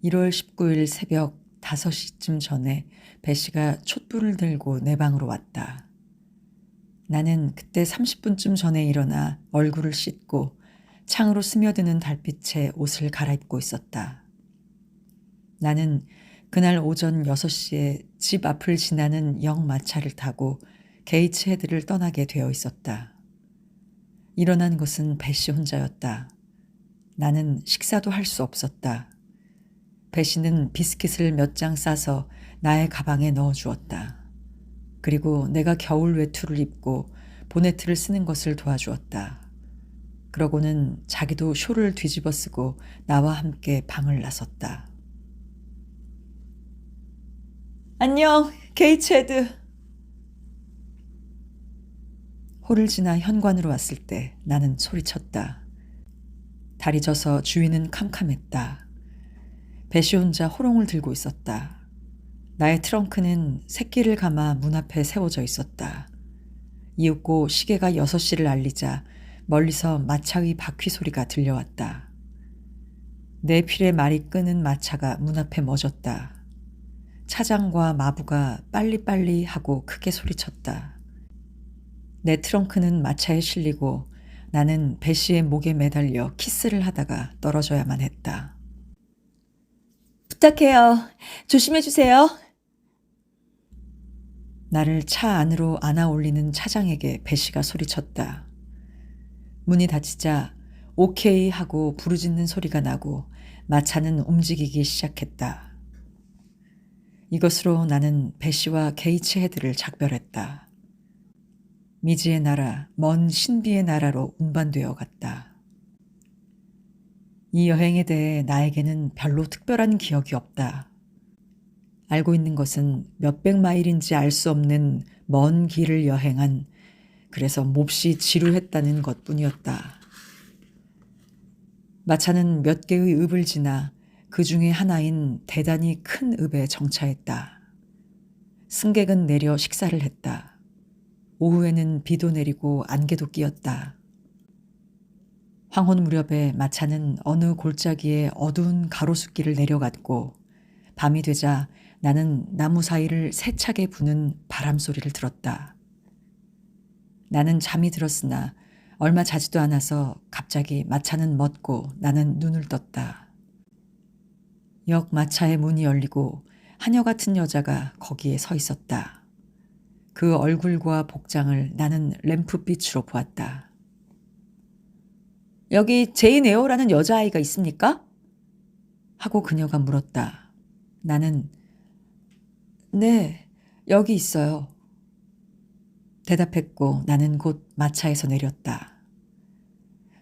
1월 19일 새벽 5시쯤 전에 배씨가 촛불을 들고 내 방으로 왔다. 나는 그때 30분쯤 전에 일어나 얼굴을 씻고 창으로 스며드는 달빛에 옷을 갈아입고 있었다. 나는 그날 오전 6시에 집 앞을 지나는 역마차를 타고 게이츠헤드를 떠나게 되어 있었다. 일어난 것은 배씨 혼자였다. 나는 식사도 할 수 없었다. 배씨는 비스킷을 몇 장 싸서 나의 가방에 넣어 주었다. 그리고 내가 겨울 외투를 입고 보네트를 쓰는 것을 도와주었다. 그러고는 자기도 쇼를 뒤집어 쓰고 나와 함께 방을 나섰다. 안녕, 게이츠헤드. 홀을 지나 현관으로 왔을 때 나는 소리쳤다. 달이 져서 주위는 캄캄했다. 배씨 혼자 호롱을 들고 있었다. 나의 트렁크는 새끼를 감아 문 앞에 세워져 있었다. 이윽고 시계가 6시를 알리자 멀리서 마차의 바퀴 소리가 들려왔다. 내 필에 말이 끄는 마차가 문 앞에 멎었다. 차장과 마부가 빨리빨리 하고 크게 소리쳤다. 내 트렁크는 마차에 실리고 나는 배씨의 목에 매달려 키스를 하다가 떨어져야만 했다. 부탁해요. 조심해 주세요. 나를 차 안으로 안아 올리는 차장에게 배씨가 소리쳤다. 문이 닫히자 오케이 하고 부르짖는 소리가 나고 마차는 움직이기 시작했다. 이것으로 나는 배씨와 게이츠헤드를 작별했다. 미지의 나라, 먼 신비의 나라로 운반되어 갔다. 이 여행에 대해 나에게는 별로 특별한 기억이 없다. 알고 있는 것은 몇백 마일인지 알 수 없는 먼 길을 여행한, 그래서 몹시 지루했다는 것뿐이었다. 마차는 몇 개의 읍을 지나 그 중에 하나인 대단히 큰 읍에 정차했다. 승객은 내려 식사를 했다. 오후에는 비도 내리고 안개도 끼었다. 황혼 무렵에 마차는 어느 골짜기에 어두운 가로수길을 내려갔고 밤이 되자 나는 나무 사이를 세차게 부는 바람 소리를 들었다. 나는 잠이 들었으나 얼마 자지도 않아서 갑자기 마차는 멎고 나는 눈을 떴다. 역 마차의 문이 열리고 하녀 같은 여자가 거기에 서 있었다. 그 얼굴과 복장을 나는 램프빛으로 보았다. 여기 제인 에어라는 여자아이가 있습니까? 하고 그녀가 물었다. 나는 네, 여기 있어요. 대답했고 나는 곧 마차에서 내렸다.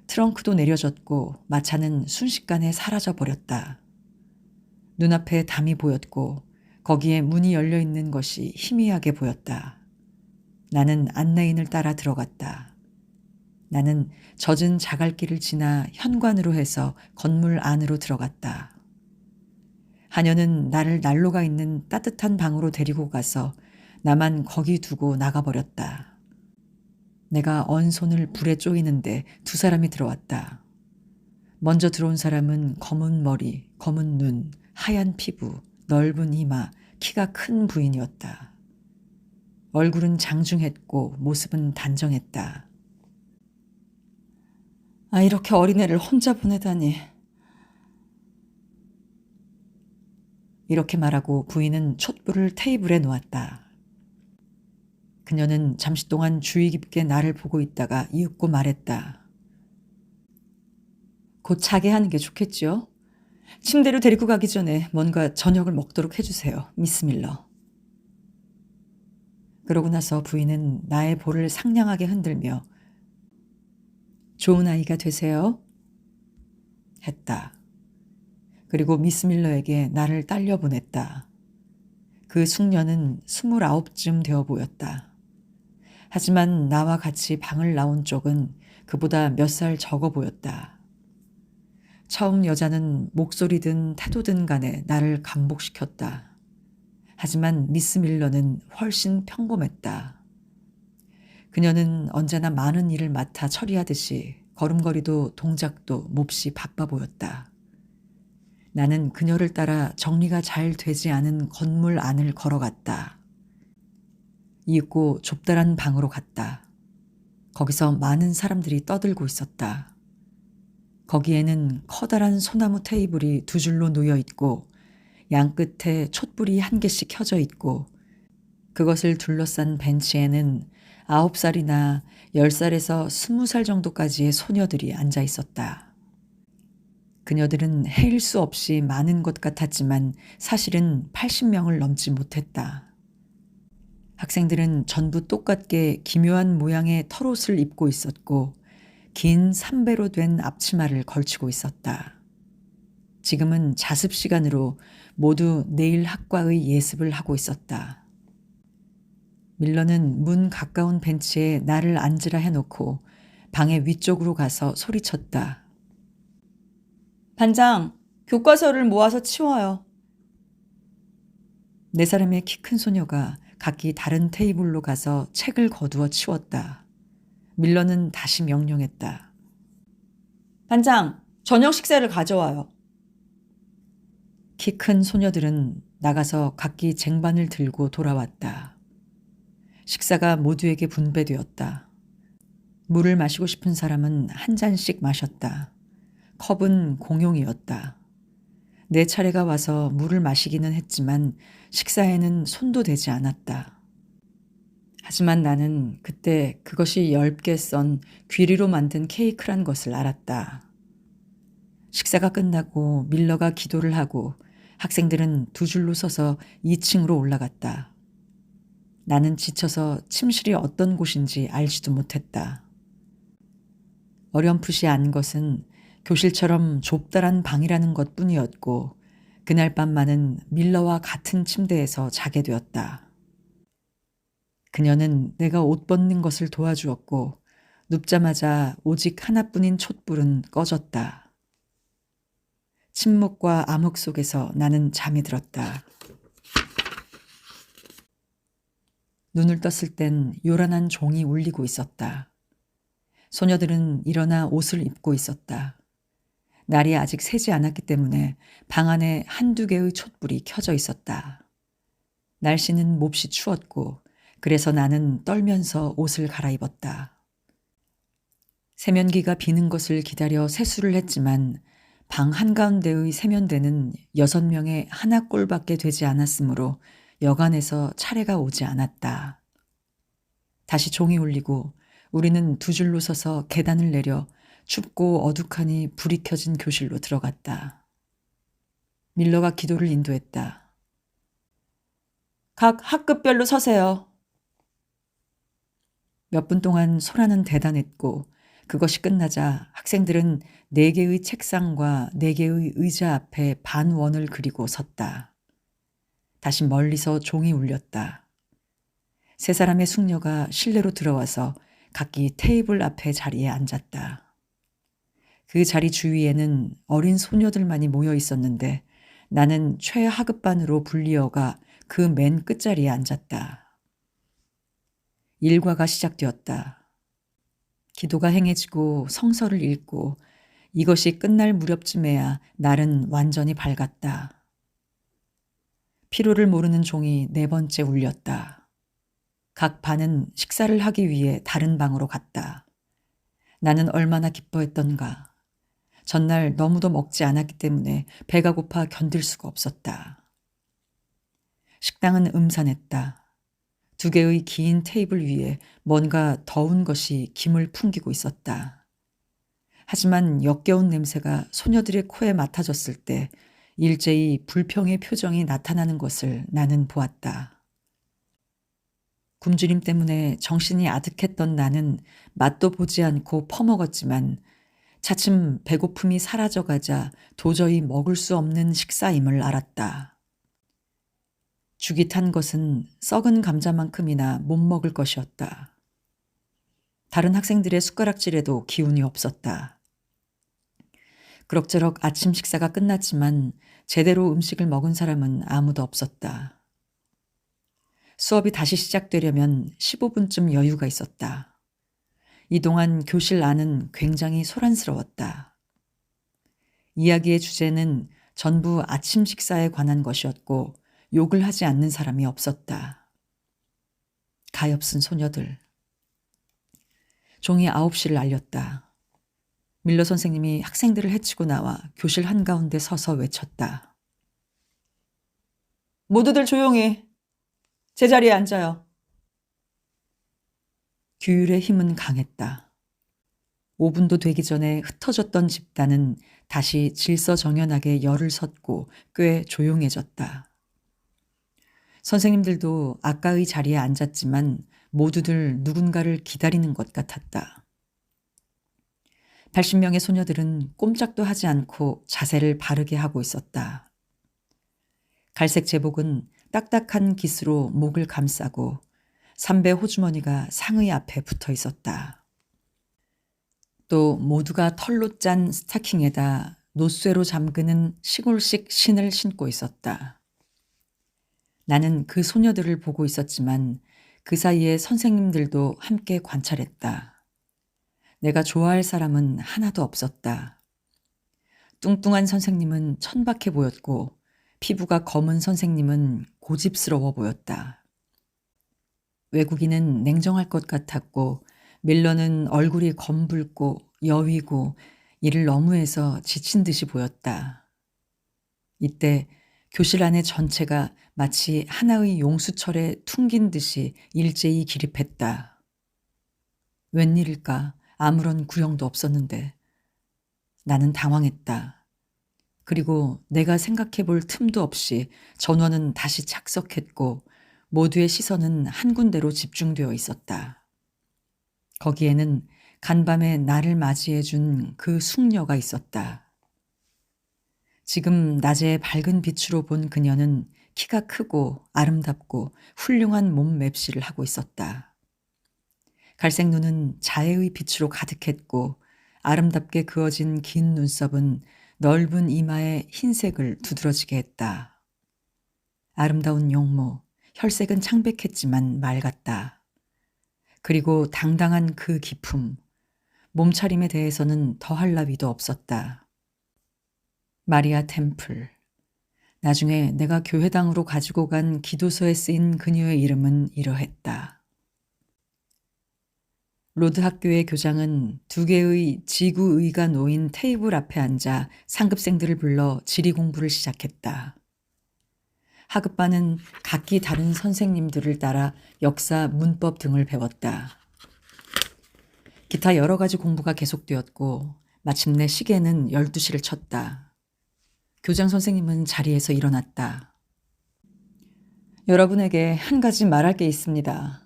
트렁크도 내려졌고 마차는 순식간에 사라져 버렸다. 눈앞에 담이 보였고 거기에 문이 열려 있는 것이 희미하게 보였다. 나는 안내인을 따라 들어갔다. 나는 젖은 자갈길을 지나 현관으로 해서 건물 안으로 들어갔다. 하녀는 나를 난로가 있는 따뜻한 방으로 데리고 가서 나만 거기 두고 나가버렸다. 내가 언 손을 불에 쪼이는데 두 사람이 들어왔다. 먼저 들어온 사람은 검은 머리, 검은 눈, 하얀 피부, 넓은 이마, 키가 큰 부인이었다. 얼굴은 장중했고 모습은 단정했다. 이렇게 어린애를 혼자 보내다니. 이렇게 말하고 부인은 촛불을 테이블에 놓았다. 그녀는 잠시 동안 주의 깊게 나를 보고 있다가 이윽고 말했다. 곧 자게 하는 게 좋겠죠? 침대로 데리고 가기 전에 뭔가 저녁을 먹도록 해주세요, 미스 밀러. 그러고 나서 부인은 나의 볼을 상냥하게 흔들며 좋은 아이가 되세요. 했다. 그리고 미스 밀러에게 나를 딸려 보냈다. 그 숙녀는 29쯤 되어 보였다. 하지만 나와 같이 방을 나온 쪽은 그보다 몇 살 적어 보였다. 처음 여자는 목소리든 태도든 간에 나를 감복시켰다. 하지만 미스 밀러는 훨씬 평범했다. 그녀는 언제나 많은 일을 맡아 처리하듯이 걸음걸이도 동작도 몹시 바빠 보였다. 나는 그녀를 따라 정리가 잘 되지 않은 건물 안을 걸어갔다. 이윽고 좁다란 방으로 갔다. 거기서 많은 사람들이 떠들고 있었다. 거기에는 커다란 소나무 테이블이 두 줄로 놓여 있고 양 끝에 촛불이 한 개씩 켜져 있고 그것을 둘러싼 벤치에는 9살이나 10살에서 20살 정도까지의 소녀들이 앉아 있었다. 그녀들은 헤일 수 없이 많은 것 같았지만 사실은 80명을 넘지 못했다. 학생들은 전부 똑같게 기묘한 모양의 털옷을 입고 있었고 긴 삼배로 된 앞치마를 걸치고 있었다. 지금은 자습 시간으로 모두 내일 학과의 예습을 하고 있었다. 밀러는 문 가까운 벤치에 나를 앉으라 해놓고 방의 위쪽으로 가서 소리쳤다. 반장, 교과서를 모아서 치워요. 네 사람의 키 큰 소녀가 각기 다른 테이블로 가서 책을 거두어 치웠다. 밀러는 다시 명령했다. 반장, 저녁 식사를 가져와요. 키 큰 소녀들은 나가서 각기 쟁반을 들고 돌아왔다. 식사가 모두에게 분배되었다. 물을 마시고 싶은 사람은 한 잔씩 마셨다. 컵은 공용이었다. 내 차례가 와서 물을 마시기는 했지만 식사에는 손도 대지 않았다. 하지만 나는 그때 그것이 얇게 썬 귀리로 만든 케이크란 것을 알았다. 식사가 끝나고 밀러가 기도를 하고 학생들은 두 줄로 서서 2층으로 올라갔다. 나는 지쳐서 침실이 어떤 곳인지 알지도 못했다. 어렴풋이 안 것은 교실처럼 좁다란 방이라는 것뿐이었고 그날 밤만은 밀러와 같은 침대에서 자게 되었다. 그녀는 내가 옷 벗는 것을 도와주었고 눕자마자 오직 하나뿐인 촛불은 꺼졌다. 침묵과 암흑 속에서 나는 잠이 들었다. 눈을 떴을 땐 요란한 종이 울리고 있었다. 소녀들은 일어나 옷을 입고 있었다. 날이 아직 새지 않았기 때문에 방 안에 한두 개의 촛불이 켜져 있었다. 날씨는 몹시 추웠고 그래서 나는 떨면서 옷을 갈아입었다. 세면기가 비는 것을 기다려 세수를 했지만 방 한가운데의 세면대는 6명의 하나 꼴밖에 되지 않았으므로 여간에서 차례가 오지 않았다. 다시 종이 울리고 우리는 두 줄로 서서 계단을 내려 춥고 어둑하니 불이 켜진 교실로 들어갔다. 밀러가 기도를 인도했다. 각 학급별로 서세요. 몇 분 동안 소라는 대단했고 그것이 끝나자 학생들은 4개의 책상과 4개의 의자 앞에 반원을 그리고 섰다. 다시 멀리서 종이 울렸다. 3사람의 숙녀가 실내로 들어와서 각기 테이블 앞에 자리에 앉았다. 그 자리 주위에는 어린 소녀들만이 모여 있었는데 나는 최하급반으로 불리어가 그 맨 끝자리에 앉았다. 일과가 시작되었다. 기도가 행해지고 성서를 읽고 이것이 끝날 무렵쯤에야 날은 완전히 밝았다. 피로를 모르는 종이 4번째 울렸다. 각 반은 식사를 하기 위해 다른 방으로 갔다. 나는 얼마나 기뻐했던가. 전날 너무도 먹지 않았기 때문에 배가 고파 견딜 수가 없었다. 식당은 음산했다. 2개의 긴 테이블 위에 뭔가 더운 것이 김을 풍기고 있었다. 하지만 역겨운 냄새가 소녀들의 코에 맡아졌을 때 일제히 불평의 표정이 나타나는 것을 나는 보았다. 굶주림 때문에 정신이 아득했던 나는 맛도 보지 않고 퍼먹었지만 차츰 배고픔이 사라져가자 도저히 먹을 수 없는 식사임을 알았다. 죽이 탄 것은 썩은 감자만큼이나 못 먹을 것이었다. 다른 학생들의 숟가락질에도 기운이 없었다. 그럭저럭 아침 식사가 끝났지만 제대로 음식을 먹은 사람은 아무도 없었다. 수업이 다시 시작되려면 15분쯤 여유가 있었다. 이동안 교실 안은 굉장히 소란스러웠다. 이야기의 주제는 전부 아침 식사에 관한 것이었고 욕을 하지 않는 사람이 없었다. 가엾은 소녀들. 종이 9시를 알렸다. 밀러 선생님이 학생들을 해치고 나와 교실 한가운데 서서 외쳤다. 모두들 조용히 제자리에 앉아요. 규율의 힘은 강했다. 5분도 되기 전에 흩어졌던 집단은 다시 질서정연하게 열을 섰고 꽤 조용해졌다. 선생님들도 아까의 자리에 앉았지만 모두들 누군가를 기다리는 것 같았다. 80명의 소녀들은 꼼짝도 하지 않고 자세를 바르게 하고 있었다. 갈색 제복은 딱딱한 깃으로 목을 감싸고 삼배 호주머니가 상의 앞에 붙어 있었다. 또 모두가 털로 짠 스타킹에다 노쇠로 잠그는 시골식 신을 신고 있었다. 나는 그 소녀들을 보고 있었지만 그 사이에 선생님들도 함께 관찰했다. 내가 좋아할 사람은 하나도 없었다. 뚱뚱한 선생님은 천박해 보였고 피부가 검은 선생님은 고집스러워 보였다. 외국인은 냉정할 것 같았고 밀러는 얼굴이 검붉고 여위고 일을 너무해서 지친 듯이 보였다. 이때 교실 안의 전체가 마치 하나의 용수철에 퉁긴 듯이 일제히 기립했다. 웬일일까? 아무런 구령도 없었는데. 나는 당황했다. 그리고 내가 생각해 볼 틈도 없이 전원은 다시 착석했고 모두의 시선은 한 군데로 집중되어 있었다. 거기에는 간밤에 나를 맞이해 준 그 숙녀가 있었다. 지금 낮의 밝은 빛으로 본 그녀는 키가 크고 아름답고 훌륭한 몸 맵시를 하고 있었다. 갈색 눈은 자애의 빛으로 가득했고 아름답게 그어진 긴 눈썹은 넓은 이마에 흰색을 두드러지게 했다. 아름다운 용모, 혈색은 창백했지만 맑았다. 그리고 당당한 그 기품, 몸차림에 대해서는 더할 나위도 없었다. 마리아 템플. 나중에 내가 교회당으로 가지고 간 기도서에 쓰인 그녀의 이름은 이러했다. 로드 학교의 교장은 2개의 지구의가 놓인 테이블 앞에 앉아 상급생들을 불러 지리 공부를 시작했다. 하급반은 각기 다른 선생님들을 따라 역사, 문법 등을 배웠다. 기타 여러 가지 공부가 계속되었고 마침내 시계는 12시를 쳤다. 교장 선생님은 자리에서 일어났다. 여러분에게 한 가지 말할 게 있습니다.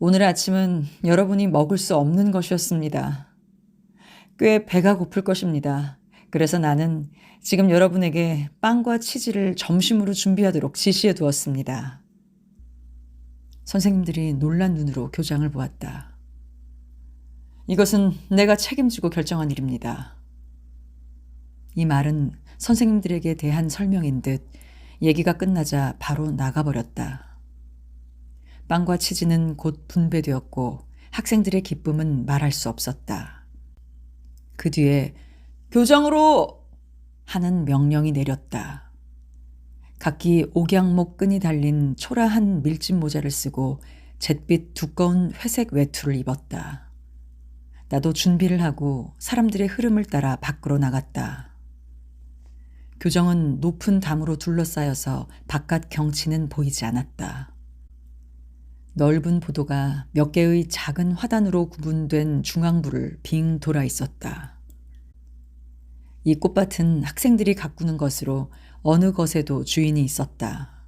오늘 아침은 여러분이 먹을 수 없는 것이었습니다. 꽤 배가 고플 것입니다. 그래서 나는 지금 여러분에게 빵과 치즈를 점심으로 준비하도록 지시해 두었습니다. 선생님들이 놀란 눈으로 교장을 보았다. 이것은 내가 책임지고 결정한 일입니다. 이 말은 선생님들에게 대한 설명인 듯 얘기가 끝나자 바로 나가버렸다. 빵과 치즈는 곧 분배되었고 학생들의 기쁨은 말할 수 없었다. 그 뒤에 교장으로 하는 명령이 내렸다. 각기 옥양목 끈이 달린 초라한 밀짚 모자를 쓰고 잿빛 두꺼운 회색 외투를 입었다. 나도 준비를 하고 사람들의 흐름을 따라 밖으로 나갔다. 교정은 높은 담으로 둘러싸여서 바깥 경치는 보이지 않았다. 넓은 보도가 몇 개의 작은 화단으로 구분된 중앙부를 빙 돌아 있었다. 이 꽃밭은 학생들이 가꾸는 것으로 어느 것에도 주인이 있었다.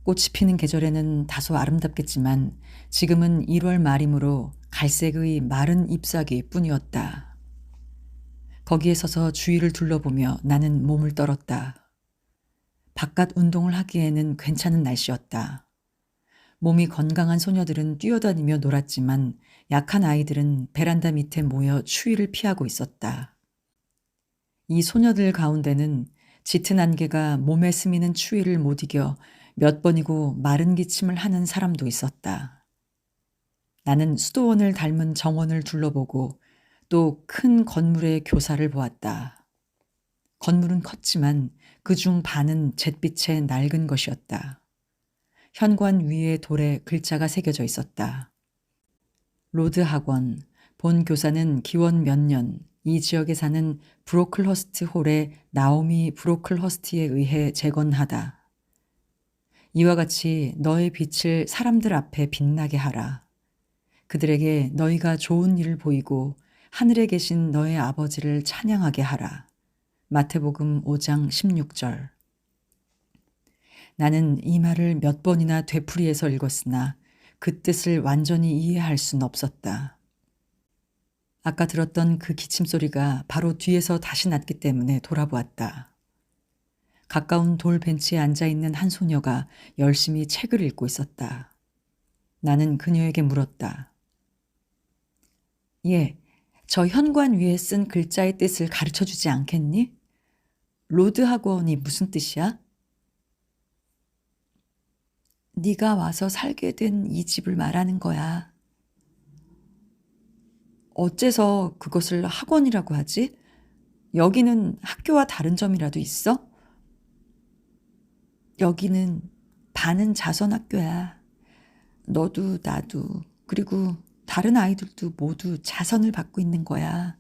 꽃이 피는 계절에는 다소 아름답겠지만 지금은 1월 말이므로 갈색의 마른 잎사귀 뿐이었다. 거기에 서서 주위를 둘러보며 나는 몸을 떨었다. 바깥 운동을 하기에는 괜찮은 날씨였다. 몸이 건강한 소녀들은 뛰어다니며 놀았지만 약한 아이들은 베란다 밑에 모여 추위를 피하고 있었다. 이 소녀들 가운데는 짙은 안개가 몸에 스미는 추위를 못 이겨 몇 번이고 마른 기침을 하는 사람도 있었다. 나는 수도원을 닮은 정원을 둘러보고 또 큰 건물의 교사를 보았다. 건물은 컸지만 그중 반은 잿빛에 낡은 것이었다. 현관 위에 돌에 글자가 새겨져 있었다. 로드 학원, 본 교사는 기원 몇 년, 이 지역에 사는 브로클허스트 홀의 나오미 브로클허스트에 의해 재건하다. 이와 같이 너의 빛을 사람들 앞에 빛나게 하라. 그들에게 너희가 좋은 일을 보이고 하늘에 계신 너의 아버지를 찬양하게 하라. 마태복음 5장 16절. 나는 이 말을 몇 번이나 되풀이해서 읽었으나 그 뜻을 완전히 이해할 순 없었다. 아까 들었던 그 기침소리가 바로 뒤에서 다시 났기 때문에 돌아보았다. 가까운 돌 벤치에 앉아있는 한 소녀가 열심히 책을 읽고 있었다. 나는 그녀에게 물었다. 예, 저 현관 위에 쓴 글자의 뜻을 가르쳐주지 않겠니? 로드 학원이 무슨 뜻이야? 네가 와서 살게 된 이 집을 말하는 거야. 어째서 그것을 학원이라고 하지? 여기는 학교와 다른 점이라도 있어? 여기는 반은 자선학교야. 너도 나도 그리고 다른 아이들도 모두 자선을 받고 있는 거야.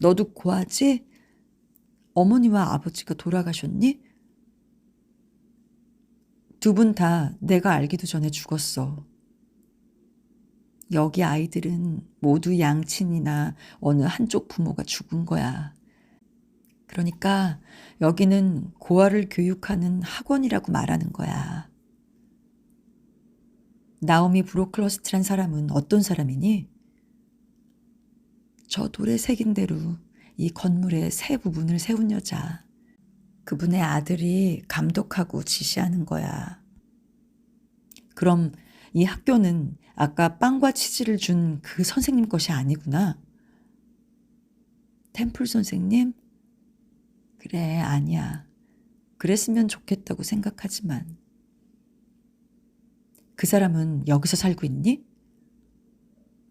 너도 고아지? 어머니와 아버지가 돌아가셨니? 두 분 다 내가 알기도 전에 죽었어. 여기 아이들은 모두 양친이나 어느 한쪽 부모가 죽은 거야. 그러니까 여기는 고아를 교육하는 학원이라고 말하는 거야. 나오미 브로클러스트란 사람은 어떤 사람이니? 저 돌에 새긴 대로 이 건물의 새 부분을 세운 여자. 그분의 아들이 감독하고 지시하는 거야. 그럼 이 학교는 아까 빵과 치즈를 준 그 선생님 것이 아니구나. 템플 선생님? 그래, 아니야. 그랬으면 좋겠다고 생각하지만. 그 사람은 여기서 살고 있니?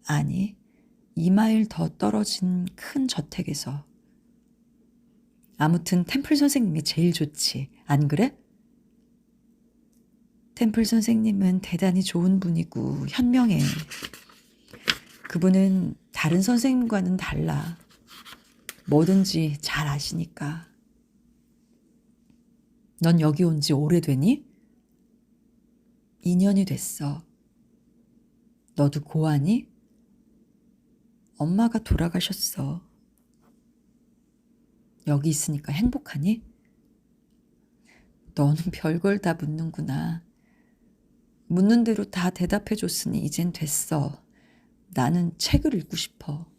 아니, 2마일 더 떨어진 큰 저택에서. 아무튼 템플 선생님이 제일 좋지. 안 그래? 템플 선생님은 대단히 좋은 분이고 현명해. 그분은 다른 선생님과는 달라. 뭐든지 잘 아시니까. 넌 여기 온 지 오래되니? 2년이 됐어. 너도 고아니? 엄마가 돌아가셨어. 여기 있으니까 행복하니? 너는 별걸 다 묻는구나. 묻는 대로 다 대답해줬으니 이젠 됐어. 나는 책을 읽고 싶어.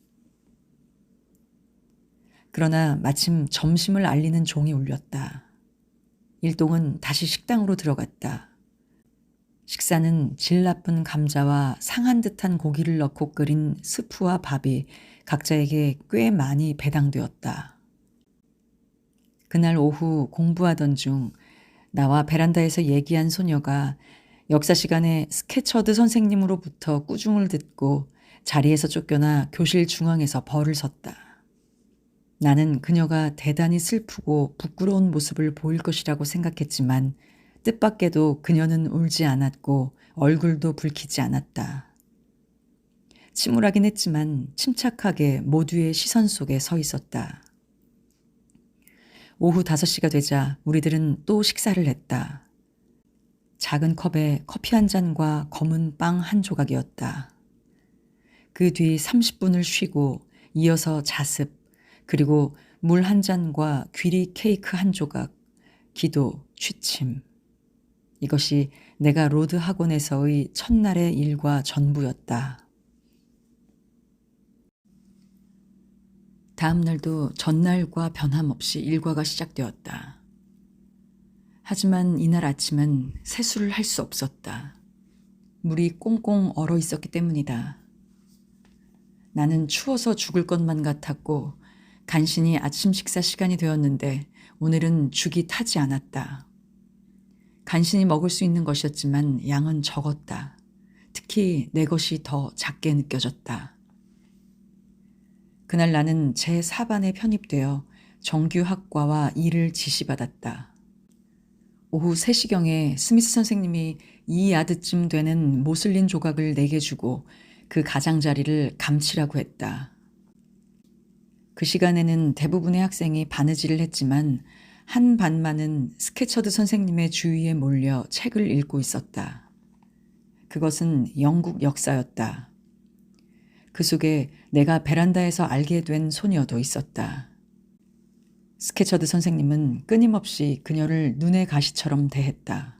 그러나 마침 점심을 알리는 종이 울렸다. 일동은 다시 식당으로 들어갔다. 식사는 질 나쁜 감자와 상한 듯한 고기를 넣고 끓인 스프와 밥이 각자에게 꽤 많이 배당되었다. 그날 오후 공부하던 중 나와 베란다에서 얘기한 소녀가 역사 시간에 스케처드 선생님으로부터 꾸중을 듣고 자리에서 쫓겨나 교실 중앙에서 벌을 섰다. 나는 그녀가 대단히 슬프고 부끄러운 모습을 보일 것이라고 생각했지만 뜻밖에도 그녀는 울지 않았고 얼굴도 붉히지 않았다. 침울하긴 했지만 침착하게 모두의 시선 속에 서 있었다. 오후 5시가 되자 우리들은 또 식사를 했다. 작은 컵에 커피 한 잔과 검은 빵 한 조각이었다. 그 뒤 30분을 쉬고 이어서 자습, 그리고 물 한 잔과 귀리 케이크 한 조각, 기도, 취침. 이것이 내가 로드 학원에서의 첫날의 일과 전부였다. 다음 날도 전날과 변함없이 일과가 시작되었다. 하지만 이날 아침은 세수를 할 수 없었다. 물이 꽁꽁 얼어 있었기 때문이다. 나는 추워서 죽을 것만 같았고 간신히 아침 식사 시간이 되었는데 오늘은 죽이 타지 않았다. 간신히 먹을 수 있는 것이었지만 양은 적었다. 특히 내 것이 더 작게 느껴졌다. 그날 나는 제4반에 편입되어 정규학과와 일을 지시받았다. 오후 3시경에 스미스 선생님이 2야드쯤 되는 모슬린 조각을 내게 주고 그 가장자리를 감치라고 했다. 그 시간에는 대부분의 학생이 바느질을 했지만 한 반만은 스케처드 선생님의 주위에 몰려 책을 읽고 있었다. 그것은 영국 역사였다. 그 속에 내가 베란다에서 알게 된 소녀도 있었다. 스케처드 선생님은 끊임없이 그녀를 눈의 가시처럼 대했다.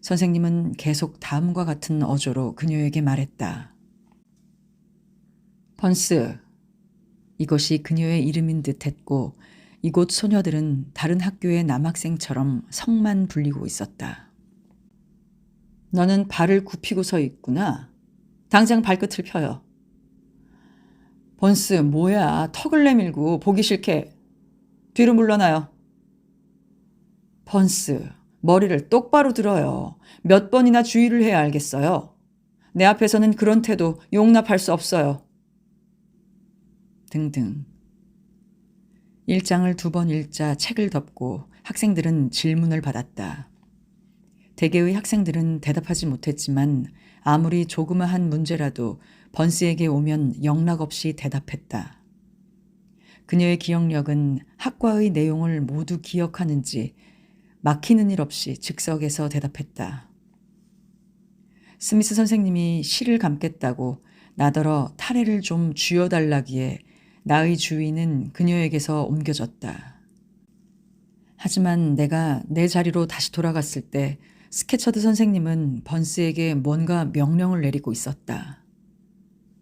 선생님은 계속 다음과 같은 어조로 그녀에게 말했다. 번스. 이것이 그녀의 이름인 듯 했고 이곳 소녀들은 다른 학교의 남학생처럼 성만 불리고 있었다. 너는 발을 굽히고 서 있구나. 당장 발끝을 펴요. 번스, 뭐야. 턱을 내밀고 보기 싫게. 뒤로 물러나요. 번스, 머리를 똑바로 들어요. 몇 번이나 주의를 해야 알겠어요. 내 앞에서는 그런 태도 용납할 수 없어요. 등등. 일장을 2번 읽자 책을 덮고 학생들은 질문을 받았다. 대개의 학생들은 대답하지 못했지만 아무리 조그마한 문제라도 번스에게 오면 영락없이 대답했다. 그녀의 기억력은 학과의 내용을 모두 기억하는지 막히는 일 없이 즉석에서 대답했다. 스미스 선생님이 실을 감겠다고 나더러 타래를 좀 쥐어달라기에 나의 주의는 그녀에게서 옮겨졌다. 하지만 내가 내 자리로 다시 돌아갔을 때 스케처드 선생님은 번스에게 뭔가 명령을 내리고 있었다.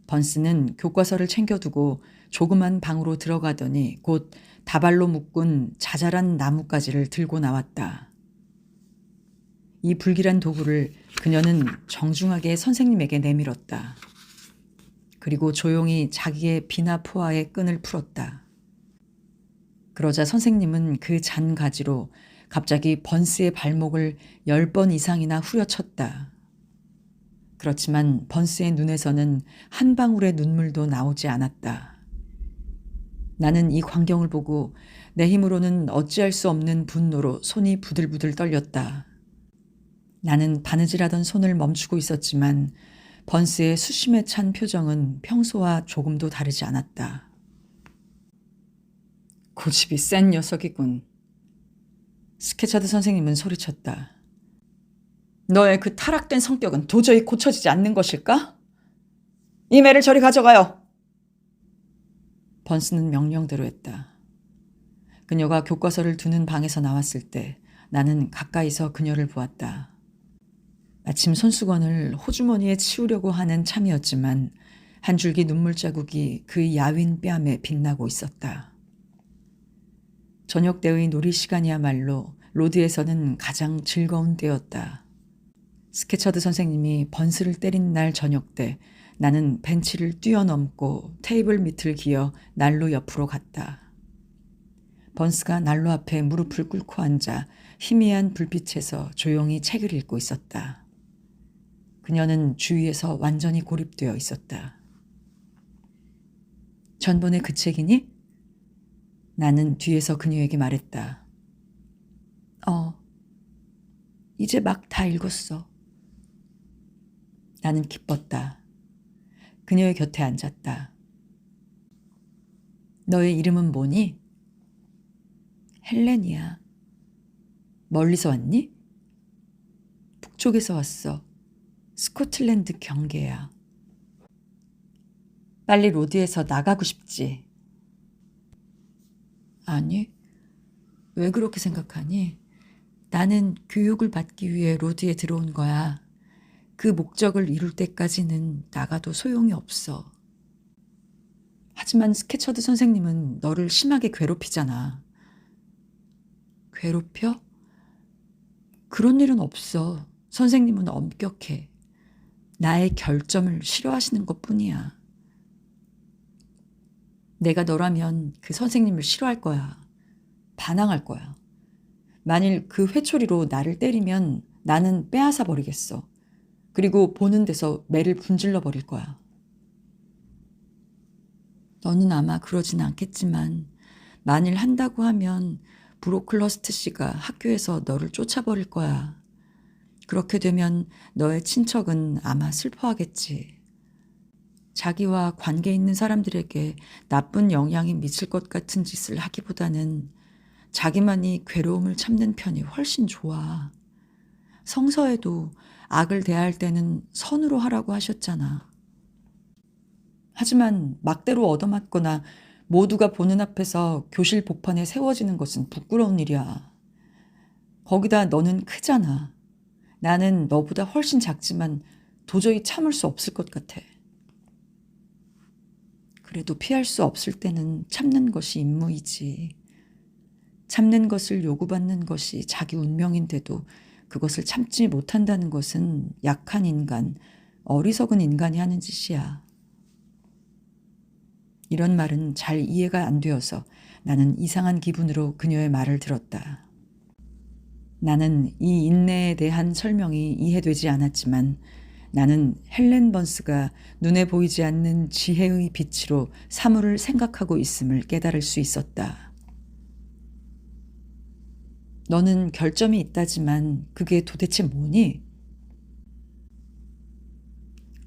번스는 교과서를 챙겨두고 조그만 방으로 들어가더니 곧 다발로 묶은 자잘한 나뭇가지를 들고 나왔다. 이 불길한 도구를 그녀는 정중하게 선생님에게 내밀었다. 그리고 조용히 자기의 비나 포화의 끈을 풀었다. 그러자 선생님은 그 잔 가지로 갑자기 번스의 발목을 10번 이상이나 후려쳤다. 그렇지만 번스의 눈에서는 한 방울의 눈물도 나오지 않았다. 나는 이 광경을 보고 내 힘으로는 어찌할 수 없는 분노로 손이 부들부들 떨렸다. 나는 바느질하던 손을 멈추고 있었지만 번스의 수심에 찬 표정은 평소와 조금도 다르지 않았다. 고집이 센 녀석이군. 스케처드 선생님은 소리쳤다. 너의 그 타락된 성격은 도저히 고쳐지지 않는 것일까? 이 매를 저리 가져가요. 번스는 명령대로 했다. 그녀가 교과서를 두는 방에서 나왔을 때 나는 가까이서 그녀를 보았다. 마침 손수건을 호주머니에 치우려고 하는 참이었지만 한 줄기 눈물 자국이 그 야윈 뺨에 빛나고 있었다. 저녁 때의 놀이 시간이야말로 로드에서는 가장 즐거운 때였다. 스케처드 선생님이 번스를 때린 날 저녁 때 나는 벤치를 뛰어넘고 테이블 밑을 기어 난로 옆으로 갔다. 번스가 난로 앞에 무릎을 꿇고 앉아 희미한 불빛에서 조용히 책을 읽고 있었다. 그녀는 주위에서 완전히 고립되어 있었다. 전번에 그 책이니? 나는 뒤에서 그녀에게 말했다. 이제 막 다 읽었어. 나는 기뻤다. 그녀의 곁에 앉았다. 너의 이름은 뭐니? 헬렌이야. 멀리서 왔니? 북쪽에서 왔어. 스코틀랜드 경계야. 빨리 로드에서 나가고 싶지? 아니, 왜 그렇게 생각하니? 나는 교육을 받기 위해 로드에 들어온 거야. 그 목적을 이룰 때까지는 나가도 소용이 없어. 하지만 스케처드 선생님은 너를 심하게 괴롭히잖아. 괴롭혀? 그런 일은 없어. 선생님은 엄격해. 나의 결점을 싫어하시는 것뿐이야. 내가 너라면 그 선생님을 싫어할 거야. 반항할 거야. 만일 그 회초리로 나를 때리면 나는 빼앗아 버리겠어. 그리고 보는 데서 매를 분질러 버릴 거야. 너는 아마 그러진 않겠지만 만일 한다고 하면 브로클러스트 씨가 학교에서 너를 쫓아버릴 거야. 그렇게 되면 너의 친척은 아마 슬퍼하겠지. 자기와 관계 있는 사람들에게 나쁜 영향이 미칠 것 같은 짓을 하기보다는 자기만이 괴로움을 참는 편이 훨씬 좋아. 성서에도 악을 대할 때는 선으로 하라고 하셨잖아. 하지만 막대로 얻어맞거나 모두가 보는 앞에서 교실 복판에 세워지는 것은 부끄러운 일이야. 거기다 너는 크잖아. 나는 너보다 훨씬 작지만 도저히 참을 수 없을 것 같아. 그래도 피할 수 없을 때는 참는 것이 임무이지. 참는 것을 요구받는 것이 자기 운명인데도 그것을 참지 못한다는 것은 약한 인간, 어리석은 인간이 하는 짓이야. 이런 말은 잘 이해가 안 되어서 나는 이상한 기분으로 그녀의 말을 들었다. 나는 이 인내에 대한 설명이 이해되지 않았지만 나는 헬렌 번스가 눈에 보이지 않는 지혜의 빛으로 사물을 생각하고 있음을 깨달을 수 있었다. 너는 결점이 있다지만 그게 도대체 뭐니?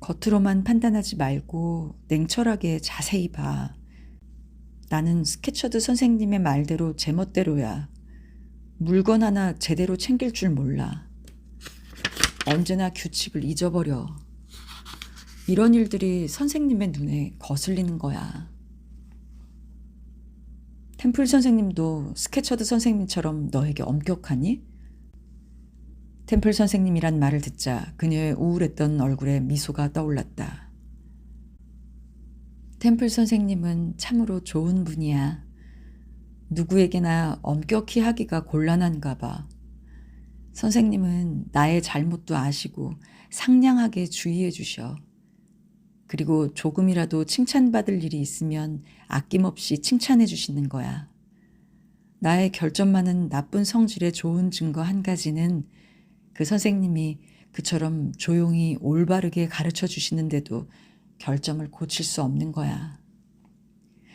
겉으로만 판단하지 말고 냉철하게 자세히 봐. 나는 스케쳐드 선생님의 말대로 제멋대로야. 물건 하나 제대로 챙길 줄 몰라. 언제나 규칙을 잊어버려. 이런 일들이 선생님의 눈에 거슬리는 거야. 템플 선생님도 스케쳐드 선생님처럼 너에게 엄격하니? 템플 선생님이란 말을 듣자 그녀의 우울했던 얼굴에 미소가 떠올랐다. 템플 선생님은 참으로 좋은 분이야. 누구에게나 엄격히 하기가 곤란한가 봐. 선생님은 나의 잘못도 아시고 상냥하게 주의해 주셔. 그리고 조금이라도 칭찬받을 일이 있으면 아낌없이 칭찬해 주시는 거야. 나의 결점만은 나쁜 성질의 좋은 증거 한 가지는 그 선생님이 그처럼 조용히 올바르게 가르쳐 주시는데도 결점을 고칠 수 없는 거야.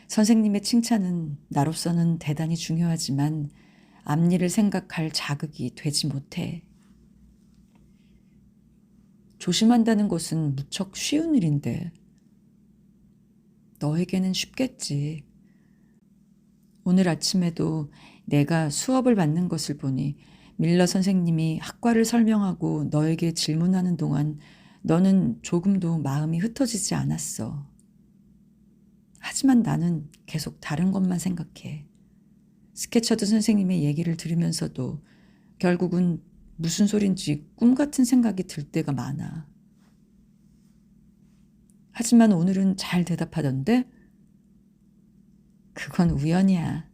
선생님의 칭찬은 나로서는 대단히 중요하지만 앞일을 생각할 자극이 되지 못해. 조심한다는 것은 무척 쉬운 일인데 너에게는 쉽겠지. 오늘 아침에도 내가 수업을 받는 것을 보니 밀러 선생님이 학과를 설명하고 너에게 질문하는 동안 너는 조금도 마음이 흩어지지 않았어. 하지만 나는 계속 다른 것만 생각해. 스케쳐드 선생님의 얘기를 들으면서도 결국은 무슨 소린지 꿈 같은 생각이 들 때가 많아. 하지만 오늘은 잘 대답하던데? 그건 우연이야.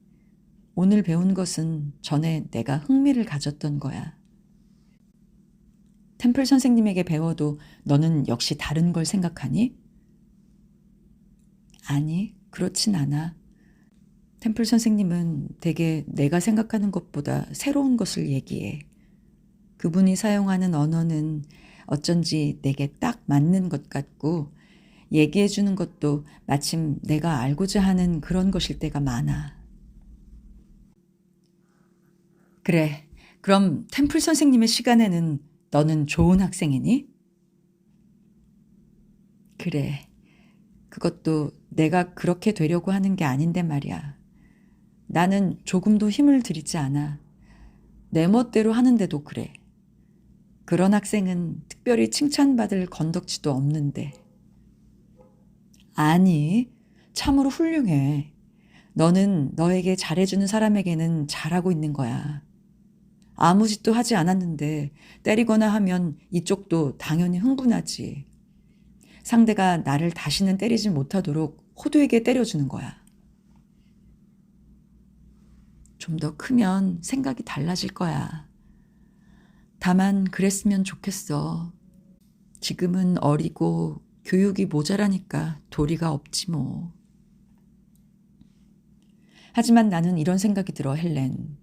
오늘 배운 것은 전에 내가 흥미를 가졌던 거야. 템플 선생님에게 배워도 너는 역시 다른 걸 생각하니? 아니, 그렇진 않아. 템플 선생님은 대개 내가 생각하는 것보다 새로운 것을 얘기해. 그분이 사용하는 언어는 어쩐지 내게 딱 맞는 것 같고 얘기해 주는 것도 마침 내가 알고자 하는 그런 것일 때가 많아. 그래, 그럼 템플 선생님의 시간에는 너는 좋은 학생이니? 그래, 그것도 내가 그렇게 되려고 하는 게 아닌데 말이야. 나는 조금도 힘을 들이지 않아. 내 멋대로 하는데도 그래. 그런 학생은 특별히 칭찬받을 건덕지도 없는데. 아니, 참으로 훌륭해. 너는 너에게 잘해주는 사람에게는 잘하고 있는 거야. 아무 짓도 하지 않았는데 때리거나 하면 이쪽도 당연히 흥분하지. 상대가 나를 다시는 때리지 못하도록 호두에게 때려주는 거야. 좀 더 크면 생각이 달라질 거야. 다만 그랬으면 좋겠어. 지금은 어리고 교육이 모자라니까 도리가 없지 뭐. 하지만 나는 이런 생각이 들어, 헬렌.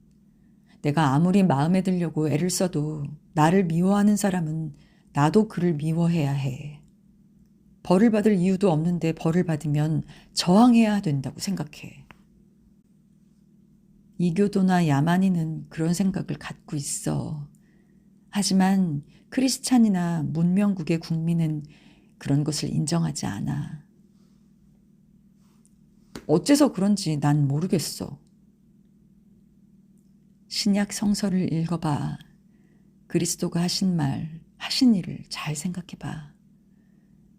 내가 아무리 마음에 들려고 애를 써도 나를 미워하는 사람은 나도 그를 미워해야 해. 벌을 받을 이유도 없는데 벌을 받으면 저항해야 된다고 생각해. 이교도나 야만인은 그런 생각을 갖고 있어. 하지만 크리스찬이나 문명국의 국민은 그런 것을 인정하지 않아. 어째서 그런지 난 모르겠어. 신약 성서를 읽어봐. 그리스도가 하신 말, 하신 일을 잘 생각해봐.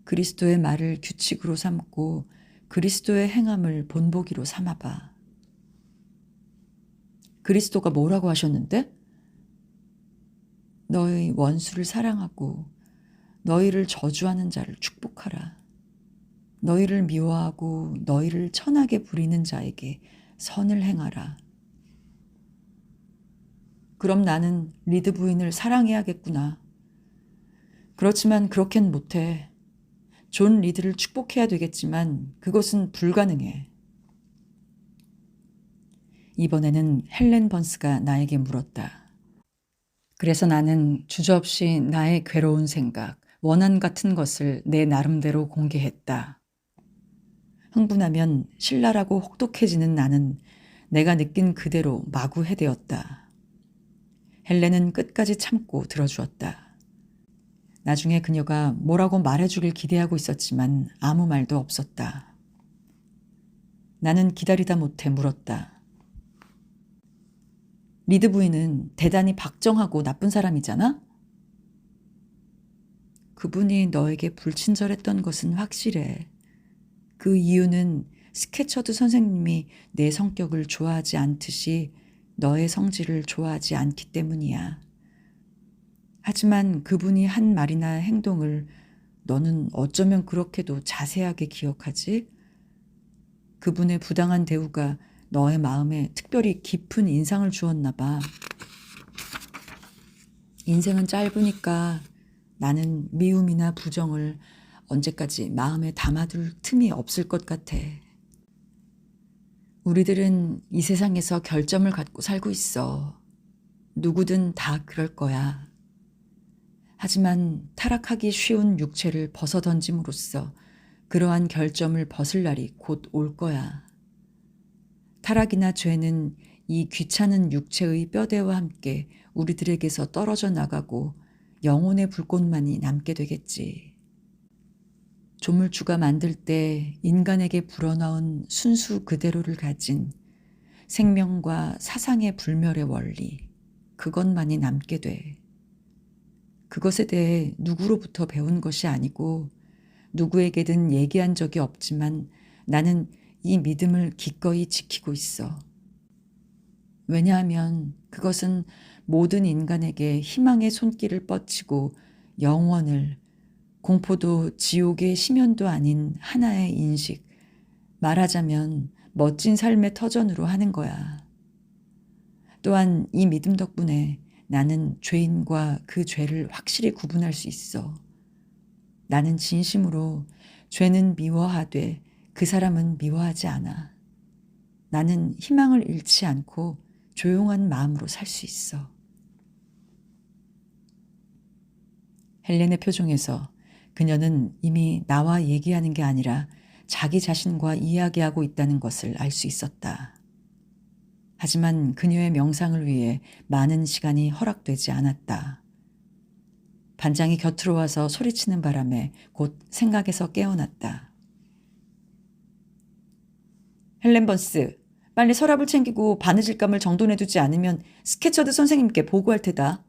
그리스도의 말을 규칙으로 삼고 그리스도의 행함을 본보기로 삼아봐. 그리스도가 뭐라고 하셨는데? 너의 원수를 사랑하고 너희를 저주하는 자를 축복하라. 너희를 미워하고 너희를 천하게 부리는 자에게 선을 행하라. 그럼 나는 리드 부인을 사랑해야겠구나. 그렇지만 그렇게는 못해. 존 리드를 축복해야 되겠지만 그것은 불가능해. 이번에는 헬렌 번스가 나에게 물었다. 그래서 나는 주저없이 나의 괴로운 생각, 원한 같은 것을 내 나름대로 공개했다. 흥분하면 신랄하고 혹독해지는 나는 내가 느낀 그대로 마구 해대었다. 헬렌은 끝까지 참고 들어주었다. 나중에 그녀가 뭐라고 말해주길 기대하고 있었지만 아무 말도 없었다. 나는 기다리다 못해 물었다. 리드 부인은 대단히 박정하고 나쁜 사람이잖아? 그분이 너에게 불친절했던 것은 확실해. 그 이유는 스케쳐드 선생님이 내 성격을 좋아하지 않듯이 너의 성질을 좋아하지 않기 때문이야. 하지만 그분이 한 말이나 행동을 너는 어쩌면 그렇게도 자세하게 기억하지? 그분의 부당한 대우가 너의 마음에 특별히 깊은 인상을 주었나 봐. 인생은 짧으니까 나는 미움이나 부정을 언제까지 마음에 담아둘 틈이 없을 것 같아. 우리들은 이 세상에서 결점을 갖고 살고 있어. 누구든 다 그럴 거야. 하지만 타락하기 쉬운 육체를 벗어던짐으로써 그러한 결점을 벗을 날이 곧 올 거야. 타락이나 죄는 이 귀찮은 육체의 뼈대와 함께 우리들에게서 떨어져 나가고 영혼의 불꽃만이 남게 되겠지. 조물주가 만들 때 인간에게 불어넣은 순수 그대로를 가진 생명과 사상의 불멸의 원리, 그것만이 남게 돼. 그것에 대해 누구로부터 배운 것이 아니고 누구에게든 얘기한 적이 없지만 나는 이 믿음을 기꺼이 지키고 있어. 왜냐하면 그것은 모든 인간에게 희망의 손길을 뻗치고 영원을, 공포도 지옥의 심연도 아닌 하나의 인식, 말하자면 멋진 삶의 터전으로 하는 거야. 또한 이 믿음 덕분에 나는 죄인과 그 죄를 확실히 구분할 수 있어. 나는 진심으로 죄는 미워하되 그 사람은 미워하지 않아. 나는 희망을 잃지 않고 조용한 마음으로 살 수 있어. 헬렌의 표정에서 그녀는 이미 나와 얘기하는 게 아니라 자기 자신과 이야기하고 있다는 것을 알 수 있었다. 하지만 그녀의 명상을 위해 많은 시간이 허락되지 않았다. 반장이 곁으로 와서 소리치는 바람에 곧 생각에서 깨어났다. 헬렌 번스, 빨리 서랍을 챙기고 바느질감을 정돈해두지 않으면 스케쳐드 선생님께 보고할 테다.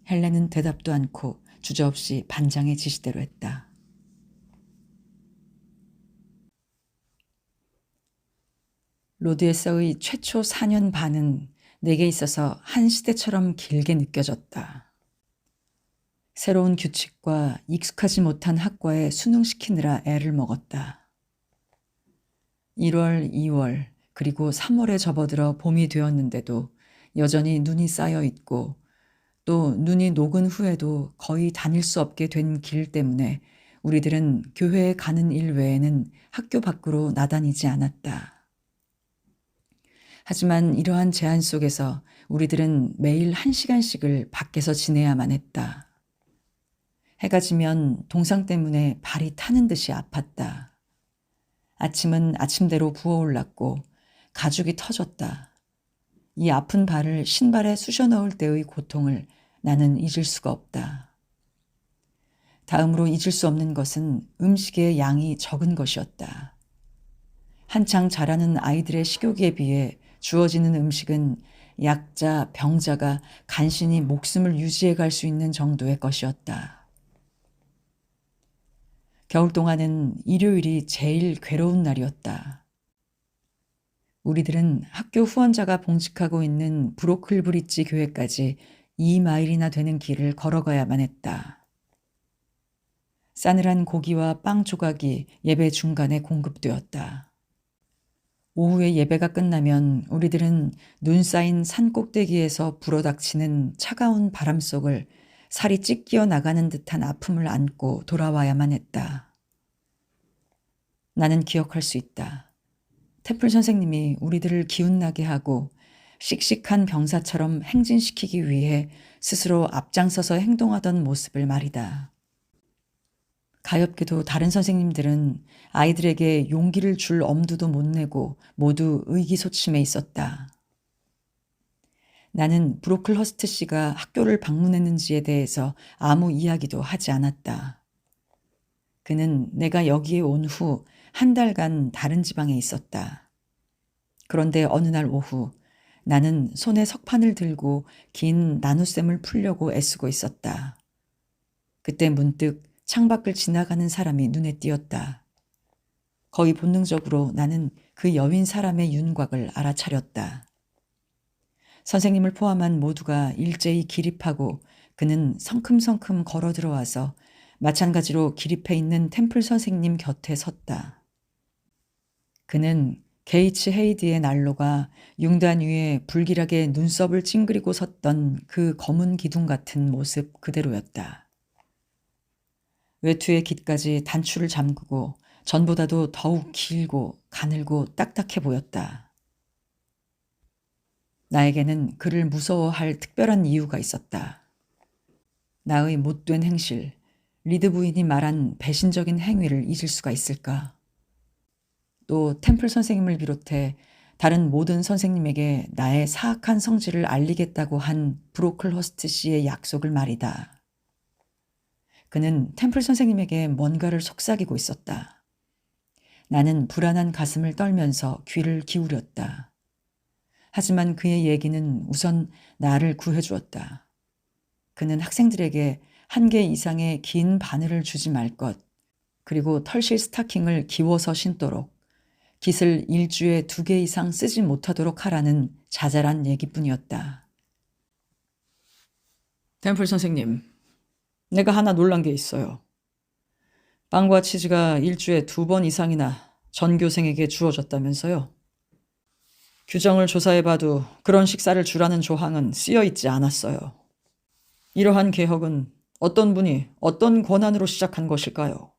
헬렌은 대답도 않고 주저없이 반장의 지시대로 했다. 로드에서의 최초 4년 반은 내게 있어서 한 시대처럼 길게 느껴졌다. 새로운 규칙과 익숙하지 못한 학과에 수능시키느라 애를 먹었다. 1월, 2월, 그리고 3월에 접어들어 봄이 되었는데도 여전히 눈이 쌓여 있고 또 눈이 녹은 후에도 거의 다닐 수 없게 된 길 때문에 우리들은 교회에 가는 일 외에는 학교 밖으로 나다니지 않았다. 하지만 이러한 제한 속에서 우리들은 매일 1시간씩을 밖에서 지내야만 했다. 해가 지면 동상 때문에 발이 타는 듯이 아팠다. 아침은 아침대로 부어올랐고 가죽이 터졌다. 이 아픈 발을 신발에 쑤셔 넣을 때의 고통을 나는 잊을 수가 없다. 다음으로 잊을 수 없는 것은 음식의 양이 적은 것이었다. 한창 자라는 아이들의 식욕에 비해 주어지는 음식은 약자, 병자가 간신히 목숨을 유지해 갈 수 있는 정도의 것이었다. 겨울 동안은 일요일이 제일 괴로운 날이었다. 우리들은 학교 후원자가 봉직하고 있는 브로클 브릿지 교회까지 2마일이나 되는 길을 걸어가야만 했다. 싸늘한 고기와 빵 조각이 예배 중간에 공급되었다. 오후에 예배가 끝나면 우리들은 눈 쌓인 산 꼭대기에서 불어닥치는 차가운 바람 속을 살이 찢겨 나가는 듯한 아픔을 안고 돌아와야만 했다. 나는 기억할 수 있다. 태플 선생님이 우리들을 기운나게 하고 씩씩한 병사처럼 행진시키기 위해 스스로 앞장서서 행동하던 모습을 말이다. 가엾게도 다른 선생님들은 아이들에게 용기를 줄 엄두도 못 내고 모두 의기소침해 있었다. 나는 브로클 허스트 씨가 학교를 방문했는지에 대해서 아무 이야기도 하지 않았다. 그는 내가 여기에 온 후 한 달간 다른 지방에 있었다. 그런데 어느 날 오후 나는 손에 석판을 들고 긴 나눗셈을 풀려고 애쓰고 있었다. 그때 문득 창밖을 지나가는 사람이 눈에 띄었다. 거의 본능적으로 나는 그 여윈 사람의 윤곽을 알아차렸다. 선생님을 포함한 모두가 일제히 기립하고 그는 성큼성큼 걸어 들어와서 마찬가지로 기립해 있는 템플 선생님 곁에 섰다. 그는 게이츠 헤이드의 난로가 융단 위에 불길하게 눈썹을 찡그리고 섰던 그 검은 기둥 같은 모습 그대로였다. 외투의 깃까지 단추를 잠그고 전보다도 더욱 길고 가늘고 딱딱해 보였다. 나에게는 그를 무서워할 특별한 이유가 있었다. 나의 못된 행실, 리드 부인이 말한 배신적인 행위를 잊을 수가 있을까? 또 템플 선생님을 비롯해 다른 모든 선생님에게 나의 사악한 성질을 알리겠다고 한 브로클 허스트 씨의 약속을 말이다. 그는 템플 선생님에게 뭔가를 속삭이고 있었다. 나는 불안한 가슴을 떨면서 귀를 기울였다. 하지만 그의 얘기는 우선 나를 구해주었다. 그는 학생들에게 1개 이상의 긴 바늘을 주지 말 것, 그리고 털실 스타킹을 기워서 신도록, 깃을 일주에 2개 이상 쓰지 못하도록 하라는 자잘한 얘기뿐이었다. 템플 선생님, 내가 하나 놀란 게 있어요. 빵과 치즈가 일주에 2번 이상이나 전교생에게 주어졌다면서요. 규정을 조사해봐도 그런 식사를 주라는 조항은 쓰여 있지 않았어요. 이러한 개혁은 어떤 분이 어떤 권한으로 시작한 것일까요?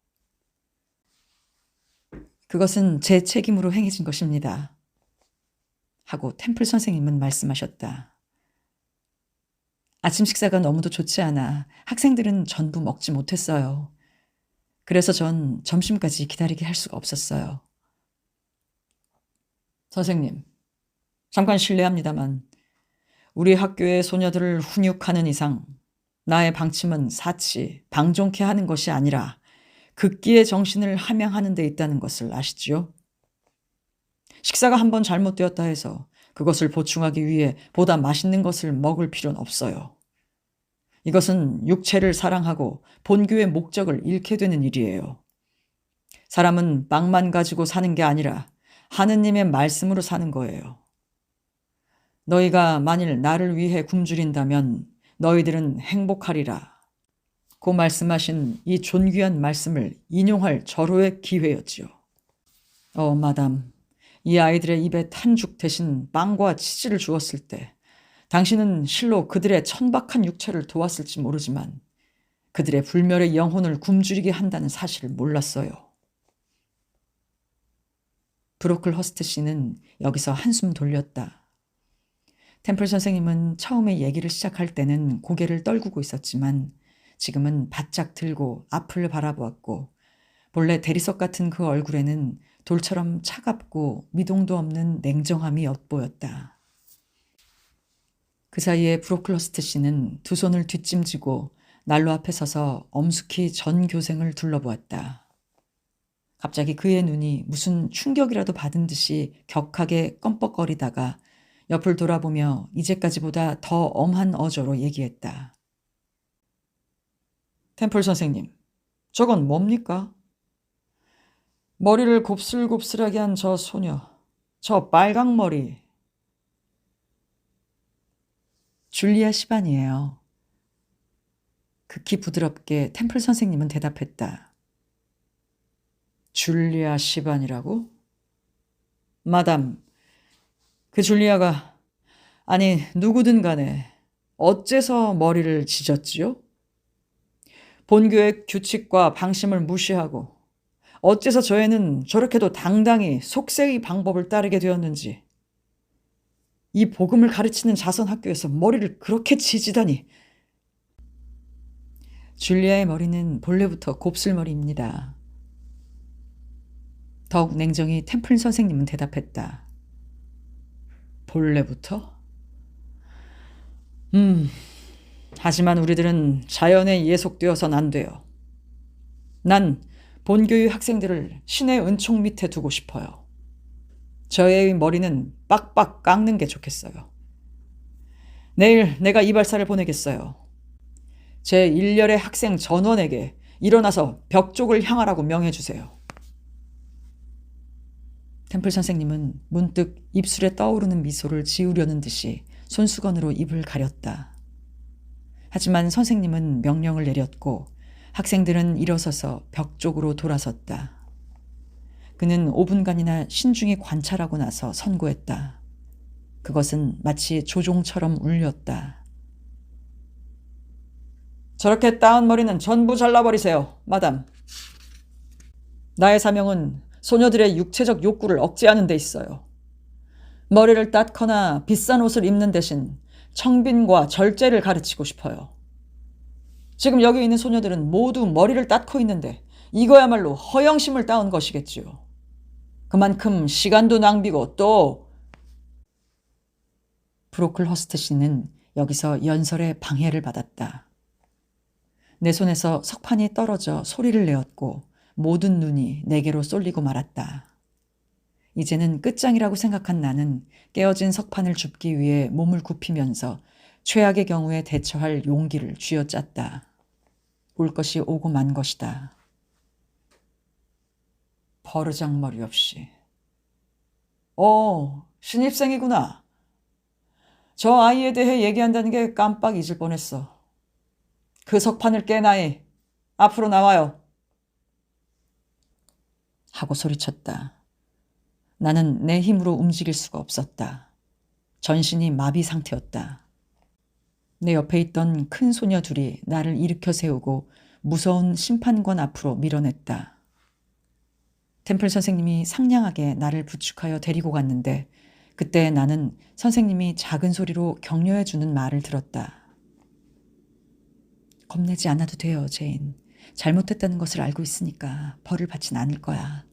그것은 제 책임으로 행해진 것입니다. 하고 템플 선생님은 말씀하셨다. 아침 식사가 너무도 좋지 않아 학생들은 전부 먹지 못했어요. 그래서 전 점심까지 기다리게 할 수가 없었어요. 선생님, 잠깐 실례합니다만 우리 학교의 소녀들을 훈육하는 이상 나의 방침은 사치, 방종케 하는 것이 아니라 극기의 정신을 함양하는 데 있다는 것을 아시지요? 식사가 한번 잘못되었다 해서 그것을 보충하기 위해 보다 맛있는 것을 먹을 필요는 없어요. 이것은 육체를 사랑하고 본교의 목적을 잃게 되는 일이에요. 사람은 빵만 가지고 사는 게 아니라 하느님의 말씀으로 사는 거예요. 너희가 만일 나를 위해 굶주린다면 너희들은 행복하리라. 고 말씀하신 이 존귀한 말씀을 인용할 절호의 기회였지요. 마담, 이 아이들의 입에 탄죽 대신 빵과 치즈를 주었을 때 당신은 실로 그들의 천박한 육체를 도왔을지 모르지만 그들의 불멸의 영혼을 굶주리게 한다는 사실을 몰랐어요. 브로클 허스트 씨는 여기서 한숨 돌렸다. 템플 선생님은 처음에 얘기를 시작할 때는 고개를 떨구고 있었지만 지금은 바짝 들고 앞을 바라보았고 본래 대리석 같은 그 얼굴에는 돌처럼 차갑고 미동도 없는 냉정함이 엿보였다. 그 사이에 브로클러스트 씨는 두 손을 뒷짐지고 난로 앞에 서서 엄숙히 전 교생을 둘러보았다. 갑자기 그의 눈이 무슨 충격이라도 받은 듯이 격하게 껌뻑거리다가 옆을 돌아보며 이제까지보다 더 엄한 어조로 얘기했다. 템플 선생님, 저건 뭡니까? 머리를 곱슬곱슬하게 한 저 소녀, 저 빨강머리. 줄리아 시반이에요. 극히 부드럽게 템플 선생님은 대답했다. 줄리아 시반이라고? 마담, 그 줄리아가, 아니 누구든 간에 어째서 머리를 지졌지요? 본교의 규칙과 방심을 무시하고 어째서 저 애는 저렇게도 당당히 속세의 방법을 따르게 되었는지, 이 복음을 가르치는 자선 학교에서 머리를 그렇게 지지다니. 줄리아의 머리는 본래부터 곱슬머리입니다. 더욱 냉정히 템플 선생님은 대답했다. 본래부터? 하지만 우리들은 자연에 예속되어선 안 돼요. 난 본교의 학생들을 신의 은총 밑에 두고 싶어요. 저의 머리는 빡빡 깎는 게 좋겠어요. 내일 내가 이발사를 보내겠어요. 제 1열의 학생 전원에게 일어나서 벽 쪽을 향하라고 명해주세요. 템플 선생님은 문득 입술에 떠오르는 미소를 지우려는 듯이 손수건으로 입을 가렸다. 하지만 선생님은 명령을 내렸고 학생들은 일어서서 벽 쪽으로 돌아섰다. 그는 5분간이나 신중히 관찰하고 나서 선고했다. 그것은 마치 조종처럼 울렸다. 저렇게 따은 머리는 전부 잘라버리세요, 마담. 나의 사명은 소녀들의 육체적 욕구를 억제하는 데 있어요. 머리를 땄거나 비싼 옷을 입는 대신 청빈과 절제를 가르치고 싶어요. 지금 여기 있는 소녀들은 모두 머리를 땄고 있는데 이거야말로 허영심을 따온 것이겠지요. 그만큼 시간도 낭비고 또 브로클허스트 씨는 여기서 연설의 방해를 받았다. 내 손에서 석판이 떨어져 소리를 내었고 모든 눈이 내게로 쏠리고 말았다. 이제는 끝장이라고 생각한 나는 깨어진 석판을 줍기 위해 몸을 굽히면서 최악의 경우에 대처할 용기를 쥐어짰다. 올 것이 오고 만 것이다. 버르장머리 없이. 신입생이구나. 저 아이에 대해 얘기한다는 게 깜빡 잊을 뻔했어. 그 석판을 깬 아이, 앞으로 나와요. 하고 소리쳤다. 나는 내 힘으로 움직일 수가 없었다. 전신이 마비 상태였다. 내 옆에 있던 큰 소녀 둘이 나를 일으켜 세우고 무서운 심판관 앞으로 밀어냈다. 템플 선생님이 상냥하게 나를 부축하여 데리고 갔는데 그때 나는 선생님이 작은 소리로 격려해주는 말을 들었다. 겁내지 않아도 돼요, 제인. 잘못했다는 것을 알고 있으니까 벌을 받진 않을 거야.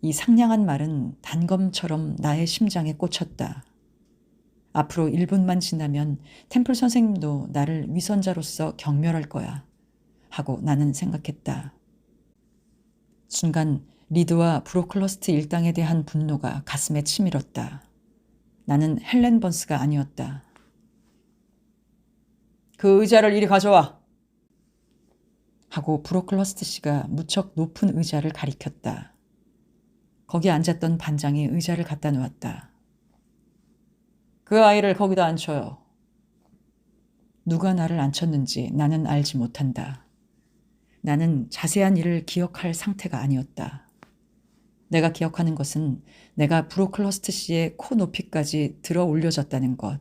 이 상냥한 말은 단검처럼 나의 심장에 꽂혔다. 앞으로 1분만 지나면 템플 선생님도 나를 위선자로서 경멸할 거야 하고 나는 생각했다. 순간 리드와 브로클러스트 일당에 대한 분노가 가슴에 치밀었다. 나는 헬렌 번스가 아니었다. 그 의자를 이리 가져와 하고 브로클러스트 씨가 무척 높은 의자를 가리켰다. 거기 앉았던 반장이 의자를 갖다 놓았다. 그 아이를 거기다 앉혀요. 누가 나를 앉혔는지 나는 알지 못한다. 나는 자세한 일을 기억할 상태가 아니었다. 내가 기억하는 것은 내가 브로클러스트 씨의 코 높이까지 들어 올려졌다는 것.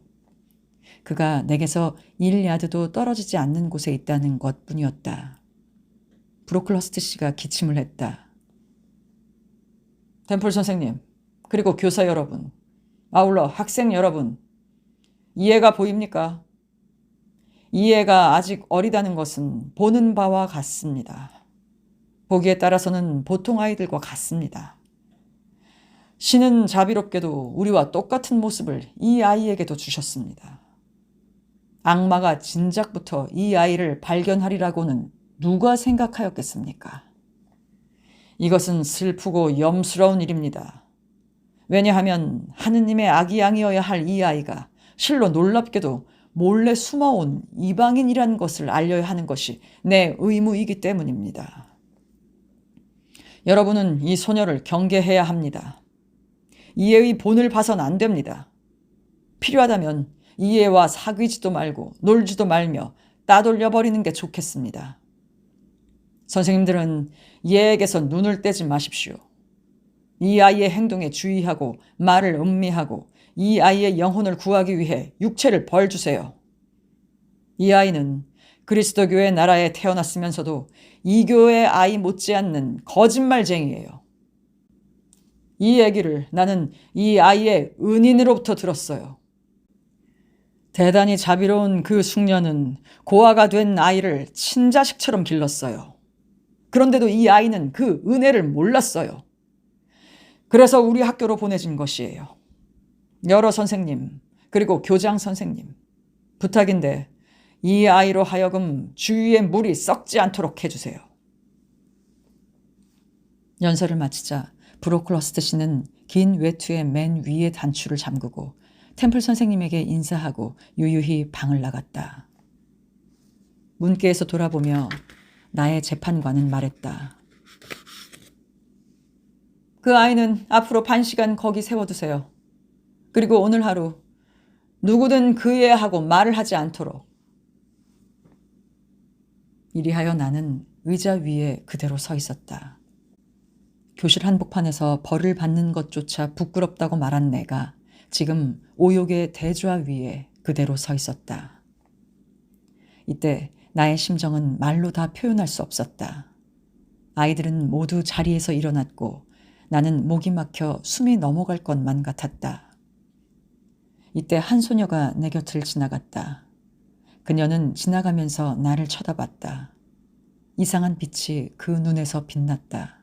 그가 내게서 1야드도 떨어지지 않는 곳에 있다는 것 뿐이었다. 브로클러스트 씨가 기침을 했다. 템플 선생님, 그리고 교사 여러분, 아울러 학생 여러분, 이해가 보입니까? 이해가 아직 어리다는 것은 보는 바와 같습니다. 보기에 따라서는 보통 아이들과 같습니다. 신은 자비롭게도 우리와 똑같은 모습을 이 아이에게도 주셨습니다. 악마가 진작부터 이 아이를 발견하리라고는 누가 생각하였겠습니까? 이것은 슬프고 염스러운 일입니다. 왜냐하면 하느님의 아기 양이어야 할 이 아이가 실로 놀랍게도 몰래 숨어온 이방인이라는 것을 알려야 하는 것이 내 의무이기 때문입니다. 여러분은 이 소녀를 경계해야 합니다. 이해의 본을 봐선 안 됩니다. 필요하다면 이해와 사귀지도 말고 놀지도 말며 따돌려버리는 게 좋겠습니다. 선생님들은 이해에게서 눈을 떼지 마십시오. 이 아이의 행동에 주의하고 말을 음미하고 이 아이의 영혼을 구하기 위해 육체를 벌주세요. 이 아이는 그리스도교의 나라에 태어났으면서도 이 교회의 아이 못지않는 거짓말쟁이에요. 이 얘기를 나는 이 아이의 은인으로부터 들었어요. 대단히 자비로운 그 숙녀는 고아가 된 아이를 친자식처럼 길렀어요. 그런데도 이 아이는 그 은혜를 몰랐어요. 그래서 우리 학교로 보내진 것이에요. 여러 선생님, 그리고 교장 선생님, 부탁인데 이 아이로 하여금 주위에 물이 썩지 않도록 해주세요. 연설을 마치자 브로클러스트 씨는 긴 외투의 맨 위에 단추를 잠그고 템플 선생님에게 인사하고 유유히 방을 나갔다. 문께에서 돌아보며 나의 재판관은 말했다. 그 아이는 앞으로 반 시간 거기 세워두세요. 그리고 오늘 하루 누구든 그애 하고 말을 하지 않도록. 이리하여 나는 의자 위에 그대로 서 있었다. 교실 한복판에서 벌을 받는 것조차 부끄럽다고 말한 내가 지금 오욕의 대좌 위에 그대로 서 있었다. 이때 나의 심정은 말로 다 표현할 수 없었다. 아이들은 모두 자리에서 일어났고 나는 목이 막혀 숨이 넘어갈 것만 같았다. 이때 한 소녀가 내 곁을 지나갔다. 그녀는 지나가면서 나를 쳐다봤다. 이상한 빛이 그 눈에서 빛났다.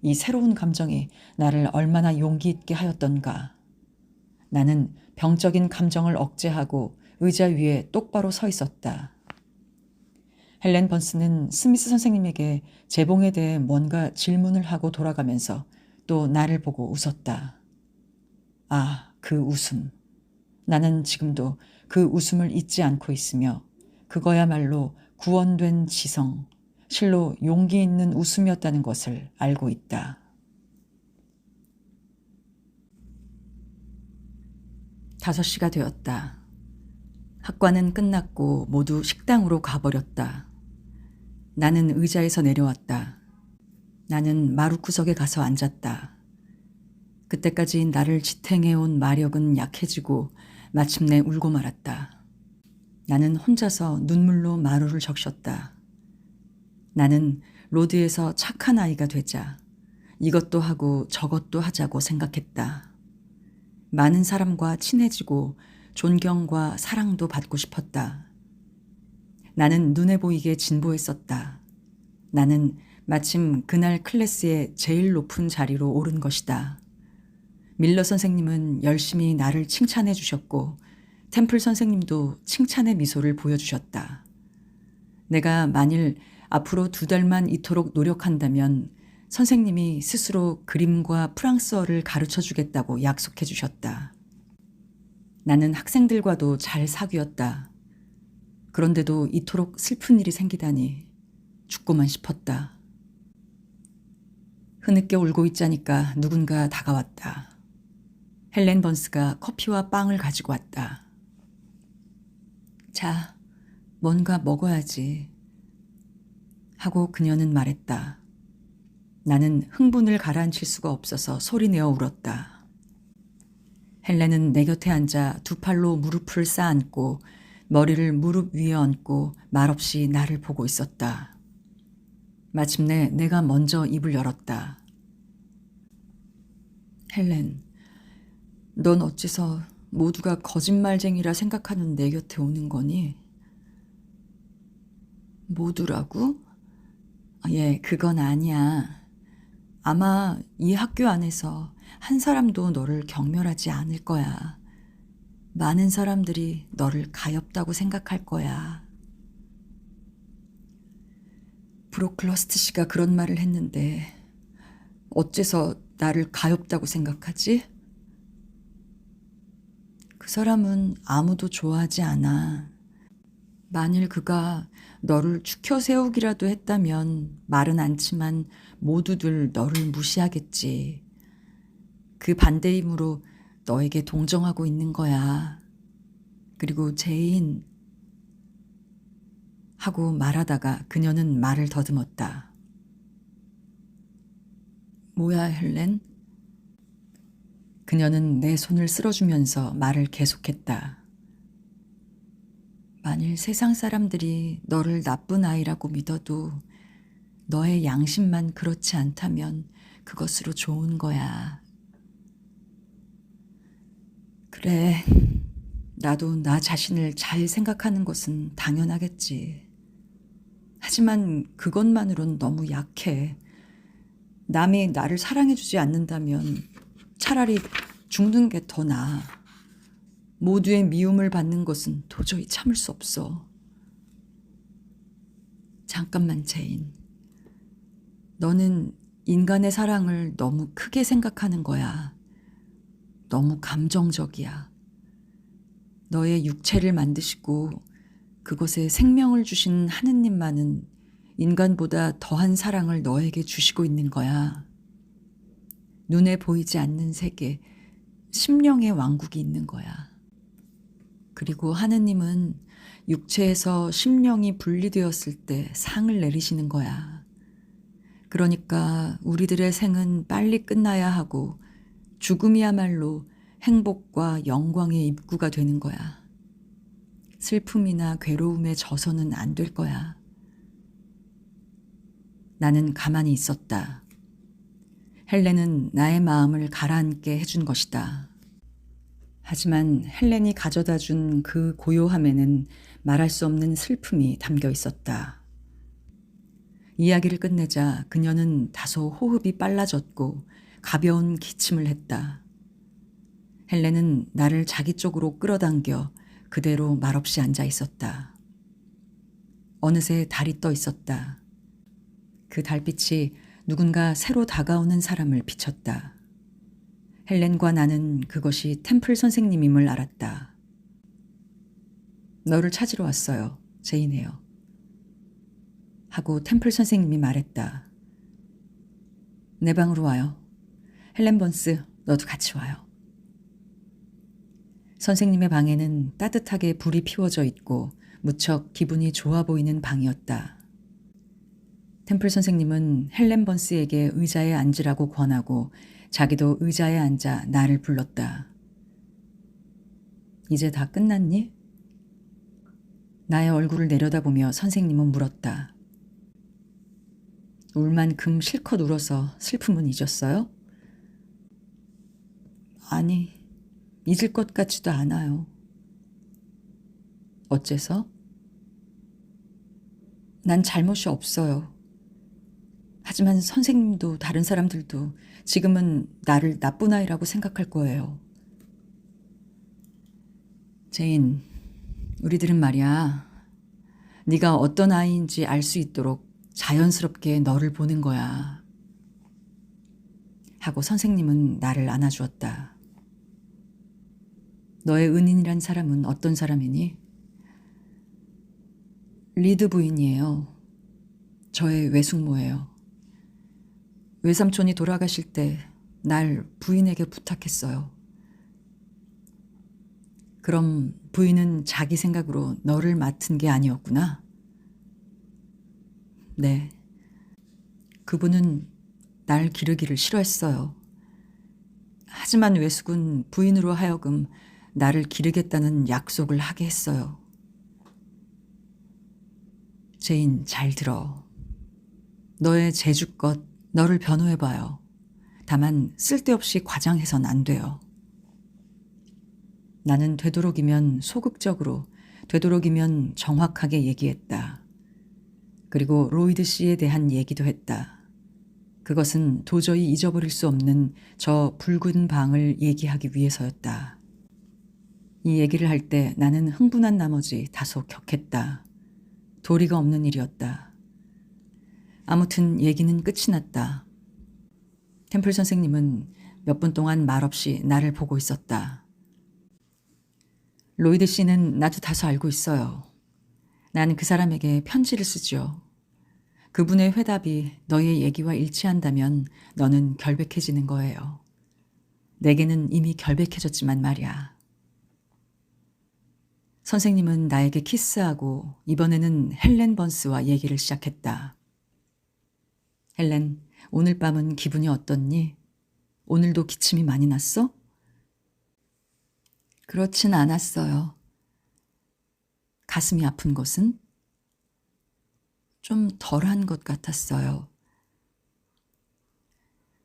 이 새로운 감정이 나를 얼마나 용기 있게 하였던가. 나는 병적인 감정을 억제하고 의자 위에 똑바로 서 있었다. 헬렌 번스는 스미스 선생님에게 재봉에 대해 뭔가 질문을 하고 돌아가면서 또 나를 보고 웃었다. 아, 그 웃음. 나는 지금도 그 웃음을 잊지 않고 있으며 그거야말로 구원된 지성, 실로 용기 있는 웃음이었다는 것을 알고 있다. 5시가 되었다. 학과는 끝났고 모두 식당으로 가버렸다. 나는 의자에서 내려왔다. 나는 마루구석에 가서 앉았다. 그때까지 나를 지탱해온 마력은 약해지고 마침내 울고 말았다. 나는 혼자서 눈물로 마루를 적셨다. 나는 로드에서 착한 아이가 되자 이것도 하고 저것도 하자고 생각했다. 많은 사람과 친해지고 존경과 사랑도 받고 싶었다. 나는 눈에 보이게 진보했었다. 나는 마침 그날 클래스의 제일 높은 자리로 오른 것이다. 밀러 선생님은 열심히 나를 칭찬해 주셨고 템플 선생님도 칭찬의 미소를 보여주셨다. 내가 만일 앞으로 2달만 이토록 노력한다면 선생님이 스스로 그림과 프랑스어를 가르쳐 주겠다고 약속해 주셨다. 나는 학생들과도 잘 사귀었다. 그런데도 이토록 슬픈 일이 생기다니 죽고만 싶었다. 흐느껴 울고 있자니까 누군가 다가왔다. 헬렌 번스가 커피와 빵을 가지고 왔다. 자, 뭔가 먹어야지. 하고 그녀는 말했다. 나는 흥분을 가라앉힐 수가 없어서 소리내어 울었다. 헬렌은 내 곁에 앉아 두 팔로 무릎을 쌓아안고 머리를 무릎 위에 얹고 말없이 나를 보고 있었다. 마침내 내가 먼저 입을 열었다. 헬렌, 넌 어째서 모두가 거짓말쟁이라 생각하는 내 곁에 오는 거니? 모두라고? 예, 그건 아니야. 아마 이 학교 안에서 한 사람도 너를 경멸하지 않을 거야. 많은 사람들이 너를 가엾다고 생각할 거야. 브로클러스트 씨가 그런 말을 했는데 어째서 나를 가엾다고 생각하지? 그 사람은 아무도 좋아하지 않아. 만일 그가 너를 추켜 세우기라도 했다면 말은 않지만 모두들 너를 무시하겠지. 그 반대 힘으로 너에게 동정하고 있는 거야. 그리고 제인 하고 말하다가 그녀는 말을 더듬었다. 뭐야, 헬렌? 그녀는 내 손을 쓸어주면서 말을 계속했다. 만일 세상 사람들이 너를 나쁜 아이라고 믿어도 너의 양심만 그렇지 않다면 그것으로 좋은 거야. 그래, 나도 나 자신을 잘 생각하는 것은 당연하겠지. 하지만 그것만으론 너무 약해. 남이 나를 사랑해주지 않는다면 차라리 죽는 게 더 나아. 모두의 미움을 받는 것은 도저히 참을 수 없어. 잠깐만, 제인. 너는 인간의 사랑을 너무 크게 생각하는 거야. 너무 감정적이야. 너의 육체를 만드시고 그것에 생명을 주신 하느님만은 인간보다 더한 사랑을 너에게 주시고 있는 거야. 눈에 보이지 않는 세계, 심령의 왕국이 있는 거야. 그리고 하느님은 육체에서 심령이 분리되었을 때 상을 내리시는 거야. 그러니까 우리들의 생은 빨리 끝나야 하고 죽음이야말로 행복과 영광의 입구가 되는 거야. 슬픔이나 괴로움에 져서는 안 될 거야. 나는 가만히 있었다. 헬렌은 나의 마음을 가라앉게 해준 것이다. 하지만 헬렌이 가져다 준 그 고요함에는 말할 수 없는 슬픔이 담겨 있었다. 이야기를 끝내자 그녀는 다소 호흡이 빨라졌고 가벼운 기침을 했다. 헬렌은 나를 자기 쪽으로 끌어당겨 그대로 말없이 앉아 있었다. 어느새 달이 떠 있었다. 그 달빛이 누군가 새로 다가오는 사람을 비쳤다. 헬렌과 나는 그것이 템플 선생님임을 알았다. 너를 찾으러 왔어요. 제인이에요. 하고 템플 선생님이 말했다. 내 방으로 와요. 헬렌 번스, 너도 같이 와요. 선생님의 방에는 따뜻하게 불이 피워져 있고 무척 기분이 좋아 보이는 방이었다. 템플 선생님은 헬렌 번스에게 의자에 앉으라고 권하고 자기도 의자에 앉아 나를 불렀다. 이제 다 끝났니? 나의 얼굴을 내려다보며 선생님은 물었다. 울 만큼 실컷 울어서 슬픔은 잊었어요? 아니, 잊을 것 같지도 않아요. 어째서? 난 잘못이 없어요. 하지만 선생님도 다른 사람들도 지금은 나를 나쁜 아이라고 생각할 거예요. 제인, 우리들은 말이야. 네가 어떤 아이인지 알 수 있도록 자연스럽게 너를 보는 거야. 하고 선생님은 나를 안아주었다. 너의 은인이란 사람은 어떤 사람이니? 리드 부인이에요. 저의 외숙모예요. 외삼촌이 돌아가실 때 날 부인에게 부탁했어요. 그럼 부인은 자기 생각으로 너를 맡은 게 아니었구나? 네. 그분은 날 기르기를 싫어했어요. 하지만 외숙은 부인으로 하여금 나를 기르겠다는 약속을 하게 했어요. 제인, 잘 들어. 너의 재주껏 너를 변호해봐요. 다만 쓸데없이 과장해선 안 돼요. 나는 되도록이면 소극적으로, 되도록이면 정확하게 얘기했다. 그리고 로이드 씨에 대한 얘기도 했다. 그것은 도저히 잊어버릴 수 없는 저 붉은 방을 얘기하기 위해서였다. 이 얘기를 할 때 나는 흥분한 나머지 다소 격했다. 도리가 없는 일이었다. 아무튼 얘기는 끝이 났다. 템플 선생님은 몇 분 동안 말없이 나를 보고 있었다. 로이드 씨는 나도 다소 알고 있어요. 난 그 사람에게 편지를 쓰죠. 그분의 회답이 너의 얘기와 일치한다면 너는 결백해지는 거예요. 내게는 이미 결백해졌지만 말이야. 선생님은 나에게 키스하고 이번에는 헬렌 번스와 얘기를 시작했다. 헬렌, 오늘 밤은 기분이 어떻니? 오늘도 기침이 많이 났어? 그렇진 않았어요. 가슴이 아픈 것은? 좀 덜한 것 같았어요.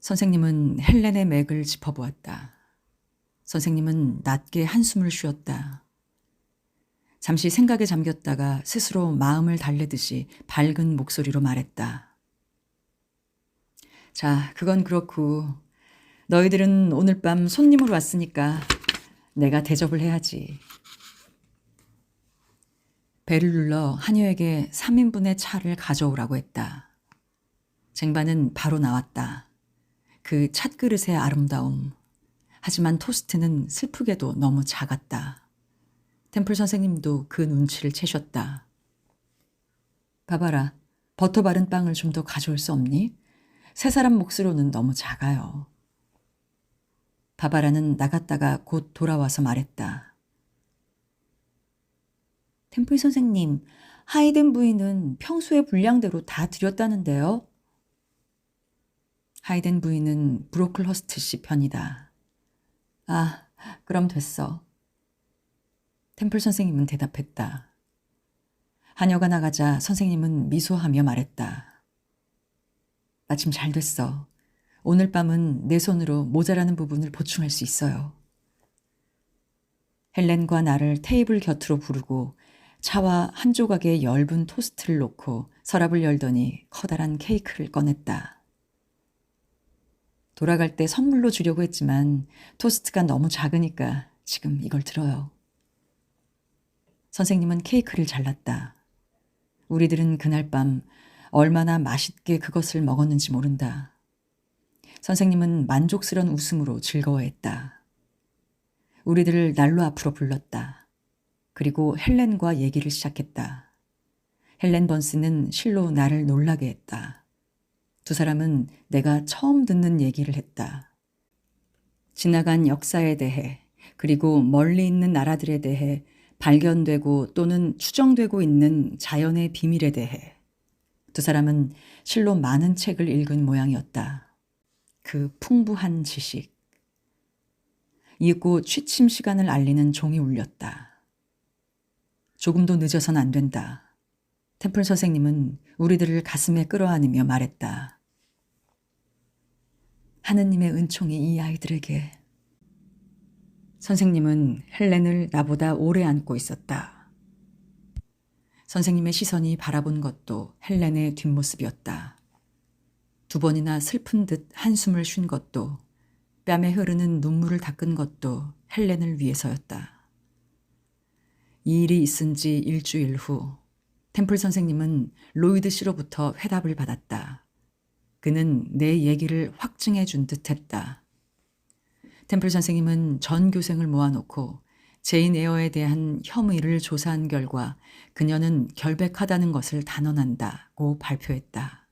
선생님은 헬렌의 맥을 짚어보았다. 선생님은 낮게 한숨을 쉬었다. 잠시 생각에 잠겼다가 스스로 마음을 달래듯이 밝은 목소리로 말했다. 자, 그건 그렇고 너희들은 오늘 밤 손님으로 왔으니까 내가 대접을 해야지. 배를 눌러 한여에게 3인분의 차를 가져오라고 했다. 쟁반은 바로 나왔다. 그 찻그릇의 아름다움. 하지만 토스트는 슬프게도 너무 작았다. 템플 선생님도 그 눈치를 채셨다. 봐봐라. 버터 바른 빵을 좀 더 가져올 수 없니? 세 사람 몫으로는 너무 작아요. 바바라는 나갔다가 곧 돌아와서 말했다. 템플 선생님, 하이든 부인은 평소의 분량대로 다 드렸다는데요. 하이든 부인은 브로클허스트 씨 편이다. 아, 그럼 됐어. 템플 선생님은 대답했다. 하녀가 나가자 선생님은 미소하며 말했다. 마침 잘 됐어. 오늘 밤은 내 손으로 모자라는 부분을 보충할 수 있어요. 헬렌과 나를 테이블 곁으로 부르고 차와 한 조각의 엷은 토스트를 놓고 서랍을 열더니 커다란 케이크를 꺼냈다. 돌아갈 때 선물로 주려고 했지만 토스트가 너무 작으니까 지금 이걸 들어요. 선생님은 케이크를 잘랐다. 우리들은 그날 밤 얼마나 맛있게 그것을 먹었는지 모른다. 선생님은 만족스러운 웃음으로 즐거워했다. 우리들을 난로 앞으로 불렀다. 그리고 헬렌과 얘기를 시작했다. 헬렌 번스는 실로 나를 놀라게 했다. 두 사람은 내가 처음 듣는 얘기를 했다. 지나간 역사에 대해 그리고 멀리 있는 나라들에 대해 발견되고 또는 추정되고 있는 자연의 비밀에 대해 두 사람은 실로 많은 책을 읽은 모양이었다. 그 풍부한 지식. 이윽고 취침 시간을 알리는 종이 울렸다. 조금도 늦어선 안 된다. 템플 선생님은 우리들을 가슴에 끌어안으며 말했다. 하느님의 은총이 이 아이들에게. 선생님은 헬렌을 나보다 오래 안고 있었다. 선생님의 시선이 바라본 것도 헬렌의 뒷모습이었다. 두 번이나 슬픈 듯 한숨을 쉰 것도 뺨에 흐르는 눈물을 닦은 것도 헬렌을 위해서였다. 이 일이 있은 지 일주일 후 템플 선생님은 로이드 씨로부터 회답을 받았다. 그는 내 얘기를 확증해 준 듯했다. 템플 선생님은 전 교생을 모아놓고 제인 에어에 대한 혐의를 조사한 결과 그녀는 결백하다는 것을 단언한다고 발표했다.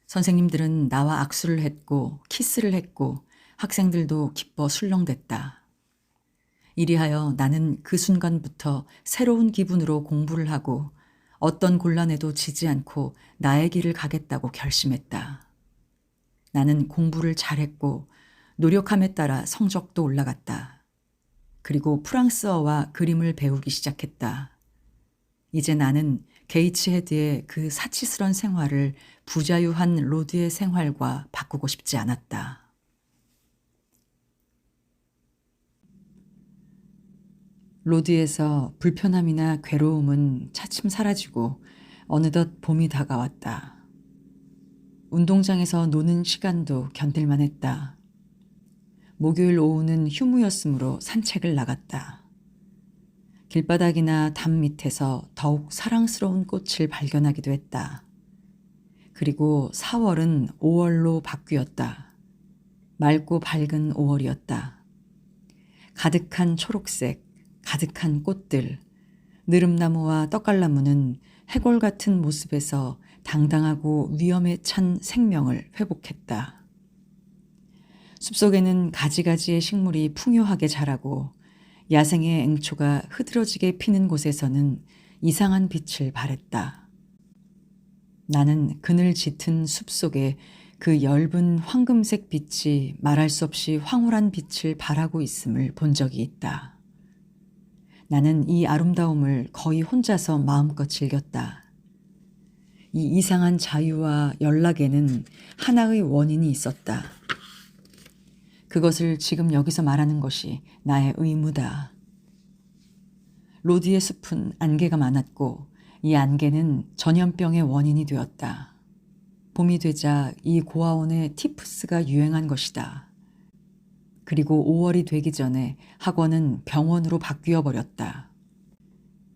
선생님들은 나와 악수를 했고 키스를 했고 학생들도 기뻐 술렁댔다. 이리하여 나는 그 순간부터 새로운 기분으로 공부를 하고 어떤 곤란에도 지지 않고 나의 길을 가겠다고 결심했다. 나는 공부를 잘했고 노력함에 따라 성적도 올라갔다. 그리고 프랑스어와 그림을 배우기 시작했다. 이제 나는 게이츠 헤드의 그 사치스런 생활을 부자유한 로드의 생활과 바꾸고 싶지 않았다. 로드에서 불편함이나 괴로움은 차츰 사라지고 어느덧 봄이 다가왔다. 운동장에서 노는 시간도 견딜만 했다. 목요일 오후는 휴무였으므로 산책을 나갔다. 길바닥이나 담 밑에서 더욱 사랑스러운 꽃을 발견하기도 했다. 그리고 4월은 5월로 바뀌었다. 맑고 밝은 5월이었다. 가득한 초록색, 가득한 꽃들, 느릅나무와 떡갈나무는 해골 같은 모습에서 당당하고 위엄에 찬 생명을 회복했다. 숲속에는 가지가지의 식물이 풍요하게 자라고 야생의 앵초가 흐드러지게 피는 곳에서는 이상한 빛을 발했다. 나는 그늘 짙은 숲속에 그 엷은 황금색 빛이 말할 수 없이 황홀한 빛을 발하고 있음을 본 적이 있다. 나는 이 아름다움을 거의 혼자서 마음껏 즐겼다. 이 이상한 자유와 연락에는 하나의 원인이 있었다. 그것을 지금 여기서 말하는 것이 나의 의무다. 로디의 숲은 안개가 많았고 이 안개는 전염병의 원인이 되었다. 봄이 되자 이 고아원에 티푸스가 유행한 것이다. 그리고 5월이 되기 전에 학원은 병원으로 바뀌어 버렸다.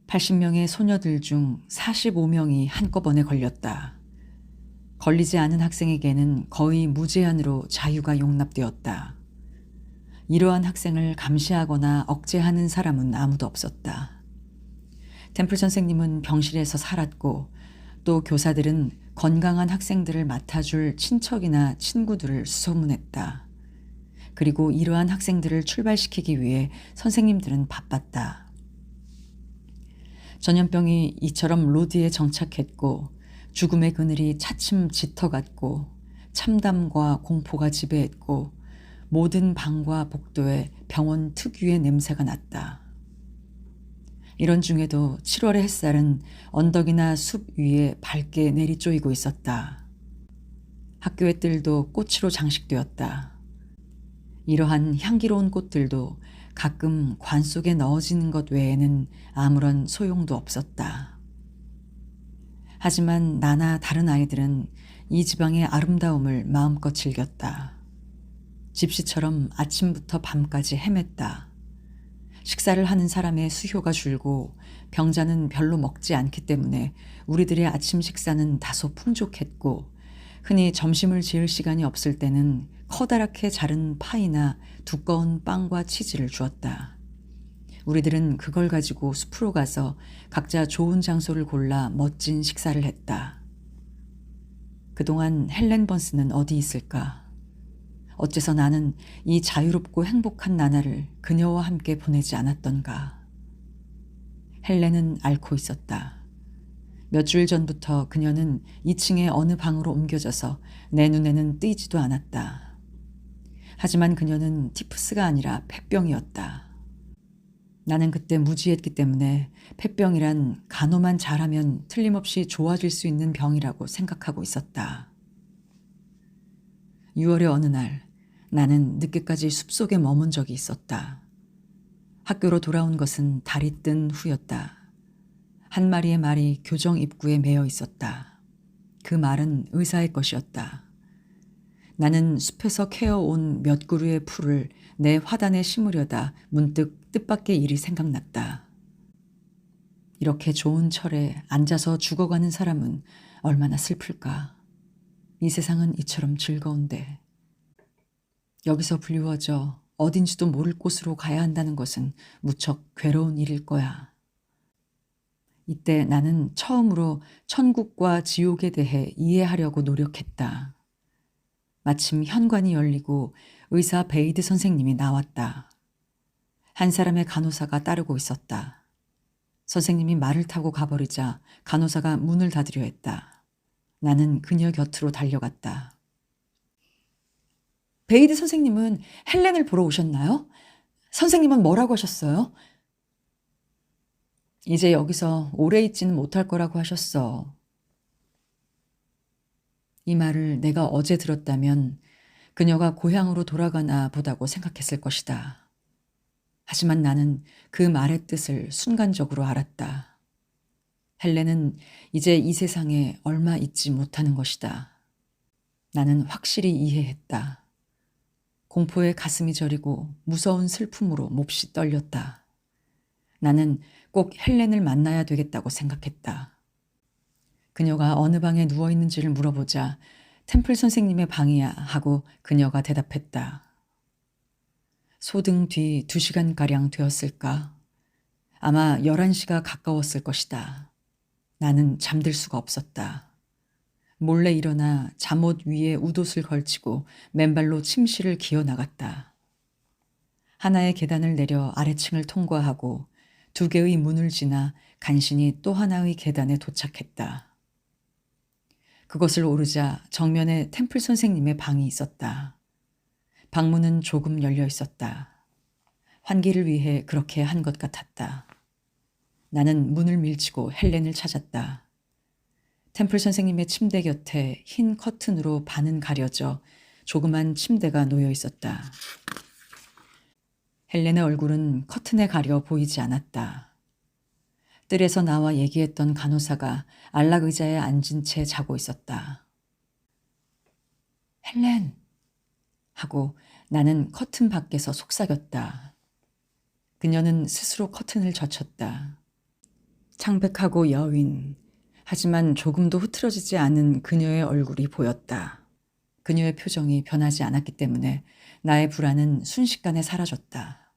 80명의 소녀들 중 45명이 한꺼번에 걸렸다. 걸리지 않은 학생에게는 거의 무제한으로 자유가 용납되었다. 이러한 학생을 감시하거나 억제하는 사람은 아무도 없었다. 템플 선생님은 병실에서 살았고 또 교사들은 건강한 학생들을 맡아줄 친척이나 친구들을 수소문했다. 그리고 이러한 학생들을 출발시키기 위해 선생님들은 바빴다. 전염병이 이처럼 로디에 정착했고 죽음의 그늘이 차츰 짙어갔고 참담과 공포가 지배했고 모든 방과 복도에 병원 특유의 냄새가 났다. 이런 중에도 7월의 햇살은 언덕이나 숲 위에 밝게 내리쪼이고 있었다. 학교의 뜰도 꽃으로 장식되었다. 이러한 향기로운 꽃들도 가끔 관 속에 넣어지는 것 외에는 아무런 소용도 없었다. 하지만 나나 다른 아이들은 이 지방의 아름다움을 마음껏 즐겼다. 집시처럼 아침부터 밤까지 헤맸다. 식사를 하는 사람의 수요가 줄고 병자는 별로 먹지 않기 때문에 우리들의 아침 식사는 다소 풍족했고 흔히 점심을 지을 시간이 없을 때는 커다랗게 자른 파이나 두꺼운 빵과 치즈를 주었다. 우리들은 그걸 가지고 숲으로 가서 각자 좋은 장소를 골라 멋진 식사를 했다. 그동안 헬렌 번스는 어디 있을까? 어째서 나는 이 자유롭고 행복한 나날을 그녀와 함께 보내지 않았던가? 헬렌은 앓고 있었다. 몇 주일 전부터 그녀는 2층의 어느 방으로 옮겨져서 내 눈에는 띄지도 않았다. 하지만 그녀는 티푸스가 아니라 폐병이었다. 나는 그때 무지했기 때문에 폐병이란 간호만 잘하면 틀림없이 좋아질 수 있는 병이라고 생각하고 있었다. 6월의 어느 날 나는 늦게까지 숲속에 머문 적이 있었다. 학교로 돌아온 것은 달이 뜬 후였다. 한 마리의 말이 교정 입구에 매여 있었다. 그 말은 의사의 것이었다. 나는 숲에서 캐어온 몇 그루의 풀을 내 화단에 심으려다 문득 뜻밖의 일이 생각났다. 이렇게 좋은 철에 앉아서 죽어가는 사람은 얼마나 슬플까. 이 세상은 이처럼 즐거운데. 여기서 불리워져 어딘지도 모를 곳으로 가야 한다는 것은 무척 괴로운 일일 거야. 이때 나는 처음으로 천국과 지옥에 대해 이해하려고 노력했다. 마침 현관이 열리고 의사 베이드 선생님이 나왔다. 한 사람의 간호사가 따르고 있었다. 선생님이 말을 타고 가버리자 간호사가 문을 닫으려 했다. 나는 그녀 곁으로 달려갔다. 베이드 선생님은 헬렌을 보러 오셨나요? 선생님은 뭐라고 하셨어요? 이제 여기서 오래 있지는 못할 거라고 하셨어. 이 말을 내가 어제 들었다면 그녀가 고향으로 돌아가나 보다고 생각했을 것이다. 하지만 나는 그 말의 뜻을 순간적으로 알았다. 헬렌은 이제 이 세상에 얼마 있지 못하는 것이다. 나는 확실히 이해했다. 공포에 가슴이 저리고 무서운 슬픔으로 몹시 떨렸다. 나는 꼭 헬렌을 만나야 되겠다고 생각했다. 그녀가 어느 방에 누워 있는지를 물어보자 템플 선생님의 방이야 하고 그녀가 대답했다. 소등 뒤 2시간가량 되었을까? 아마 11시가 가까웠을 것이다. 나는 잠들 수가 없었다. 몰래 일어나 잠옷 위에 웃옷을 걸치고 맨발로 침실을 기어 나갔다. 하나의 계단을 내려 아래층을 통과하고 2개의 문을 지나 간신히 또 하나의 계단에 도착했다. 그것을 오르자 정면에 템플 선생님의 방이 있었다. 방문은 조금 열려 있었다. 환기를 위해 그렇게 한 것 같았다. 나는 문을 밀치고 헬렌을 찾았다. 템플 선생님의 침대 곁에 흰 커튼으로 반은 가려져 조그만 침대가 놓여 있었다. 헬렌의 얼굴은 커튼에 가려 보이지 않았다. 뜰에서 나와 얘기했던 간호사가 안락 의자에 앉은 채 자고 있었다. 헬렌! 하고 나는 커튼 밖에서 속삭였다. 그녀는 스스로 커튼을 젖혔다. 창백하고 여윈, 하지만 조금도 흐트러지지 않은 그녀의 얼굴이 보였다. 그녀의 표정이 변하지 않았기 때문에 나의 불안은 순식간에 사라졌다.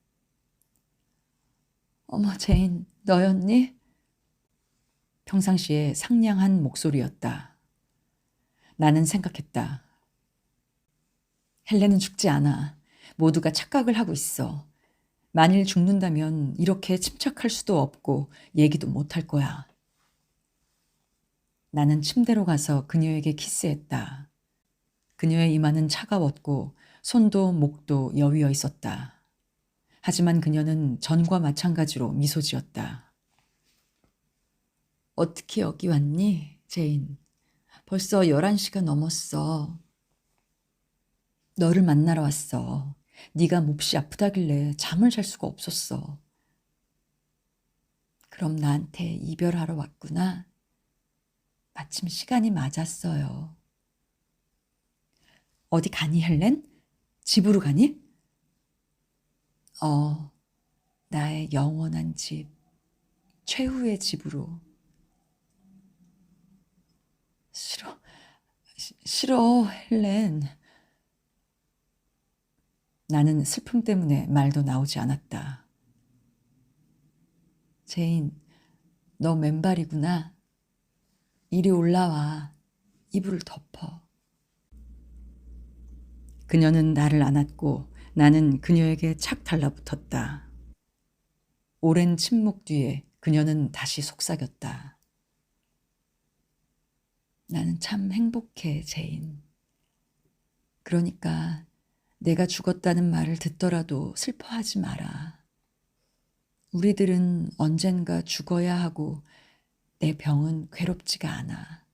어머, 제인, 너였니? 평상시에 상냥한 목소리였다. 나는 생각했다. 헬렌은 죽지 않아. 모두가 착각을 하고 있어. 만일 죽는다면 이렇게 침착할 수도 없고 얘기도 못할 거야. 나는 침대로 가서 그녀에게 키스했다. 그녀의 이마는 차가웠고 손도 목도 여위어 있었다. 하지만 그녀는 전과 마찬가지로 미소 지었다. 어떻게 여기 왔니, 제인? 벌써 11시가 넘었어. 너를 만나러 왔어. 네가 몹시 아프다길래 잠을 잘 수가 없었어. 그럼 나한테 이별하러 왔구나. 마침 시간이 맞았어요. 어디 가니, 헬렌? 집으로 가니? 나의 영원한 집, 최후의 집으로. 싫어, 헬렌. 나는 슬픔 때문에 말도 나오지 않았다. 제인, 너 맨발이구나. 이리 올라와. 이불을 덮어. 그녀는 나를 안았고 나는 그녀에게 착 달라붙었다. 오랜 침묵 뒤에 그녀는 다시 속삭였다. 나는 참 행복해, 제인. 그러니까 내가 죽었다는 말을 듣더라도 슬퍼하지 마라. 우리들은 언젠가 죽어야 하고 내 병은 괴롭지가 않아.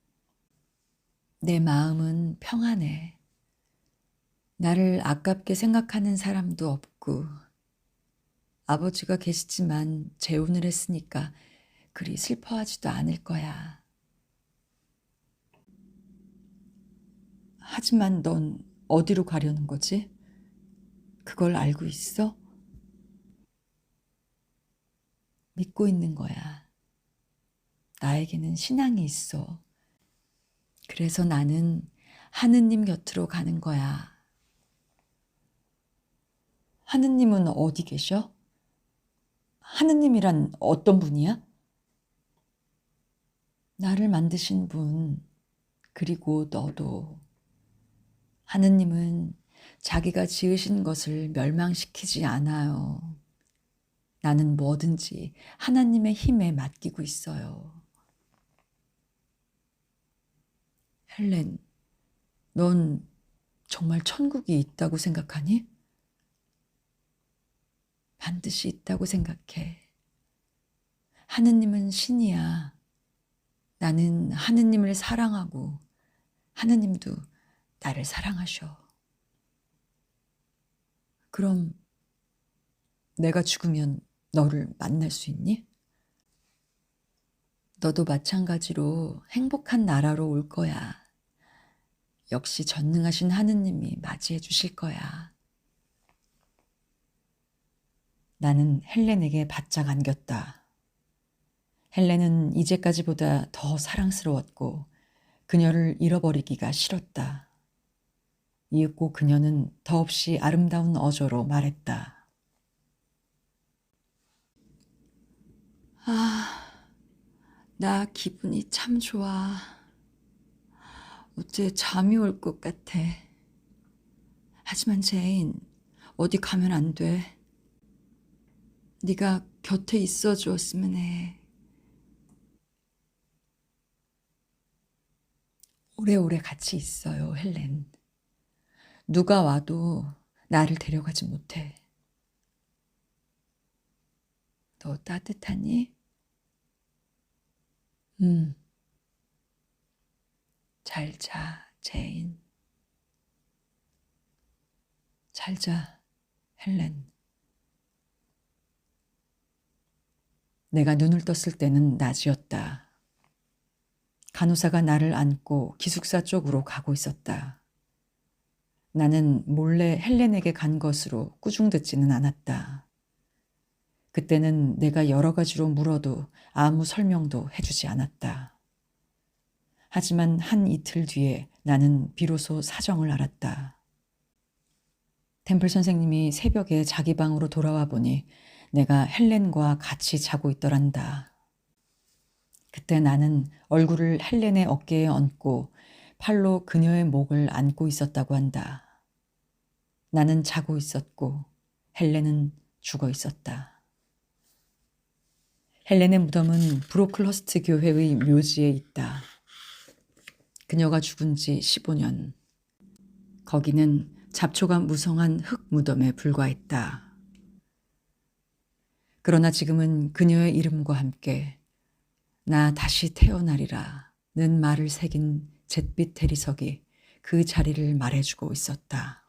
내 마음은 평안해. 나를 아깝게 생각하는 사람도 없고 아버지가 계시지만 재혼을 했으니까 그리 슬퍼하지도 않을 거야. 하지만 넌 어디로 가려는 거지? 그걸 알고 있어? 믿고 있는 거야. 나에게는 신앙이 있어. 그래서 나는 하느님 곁으로 가는 거야. 하느님은 어디 계셔? 하느님이란 어떤 분이야? 나를 만드신 분, 그리고 너도. 하느님은 자기가 지으신 것을 멸망시키지 않아요. 나는 뭐든지 하나님의 힘에 맡기고 있어요. 헬렌, 넌 정말 천국이 있다고 생각하니? 반드시 있다고 생각해. 하느님은 신이야. 나는 하느님을 사랑하고 하느님도 나를 사랑하셔. 그럼 내가 죽으면 너를 만날 수 있니? 너도 마찬가지로 행복한 나라로 올 거야. 역시 전능하신 하느님이 맞이해 주실 거야. 나는 헬렌에게 바짝 안겼다. 헬렌은 이제까지보다 더 사랑스러웠고 그녀를 잃어버리기가 싫었다. 이윽고 그녀는 더없이 아름다운 어조로 말했다. 아, 나 기분이 참 좋아. 어째 잠이 올 것 같아. 하지만 제인, 어디 가면 안 돼. 네가 곁에 있어 주었으면 해. 오래오래 같이 있어요, 헬렌. 누가 와도 나를 데려가지 못해. 너 따뜻하니? 잘 자, 제인. 잘 자, 헬렌. 내가 눈을 떴을 때는 낮이었다. 간호사가 나를 안고 기숙사 쪽으로 가고 있었다. 나는 몰래 헬렌에게 간 것으로 꾸중듣지는 않았다. 그때는 내가 여러 가지로 물어도 아무 설명도 해주지 않았다. 하지만 한 이틀 뒤에 나는 비로소 사정을 알았다. 템플 선생님이 새벽에 자기 방으로 돌아와 보니 내가 헬렌과 같이 자고 있더란다. 그때 나는 얼굴을 헬렌의 어깨에 얹고 팔로 그녀의 목을 안고 있었다고 한다. 나는 자고 있었고 헬렌은 죽어 있었다. 헬렌의 무덤은 브로클허스트 교회의 묘지에 있다. 그녀가 죽은 지 15년. 거기는 잡초가 무성한 흙 무덤에 불과했다. 그러나 지금은 그녀의 이름과 함께 나 다시 태어나리라 는 말을 새긴 잿빛 대리석이 그 자리를 말해주고 있었다.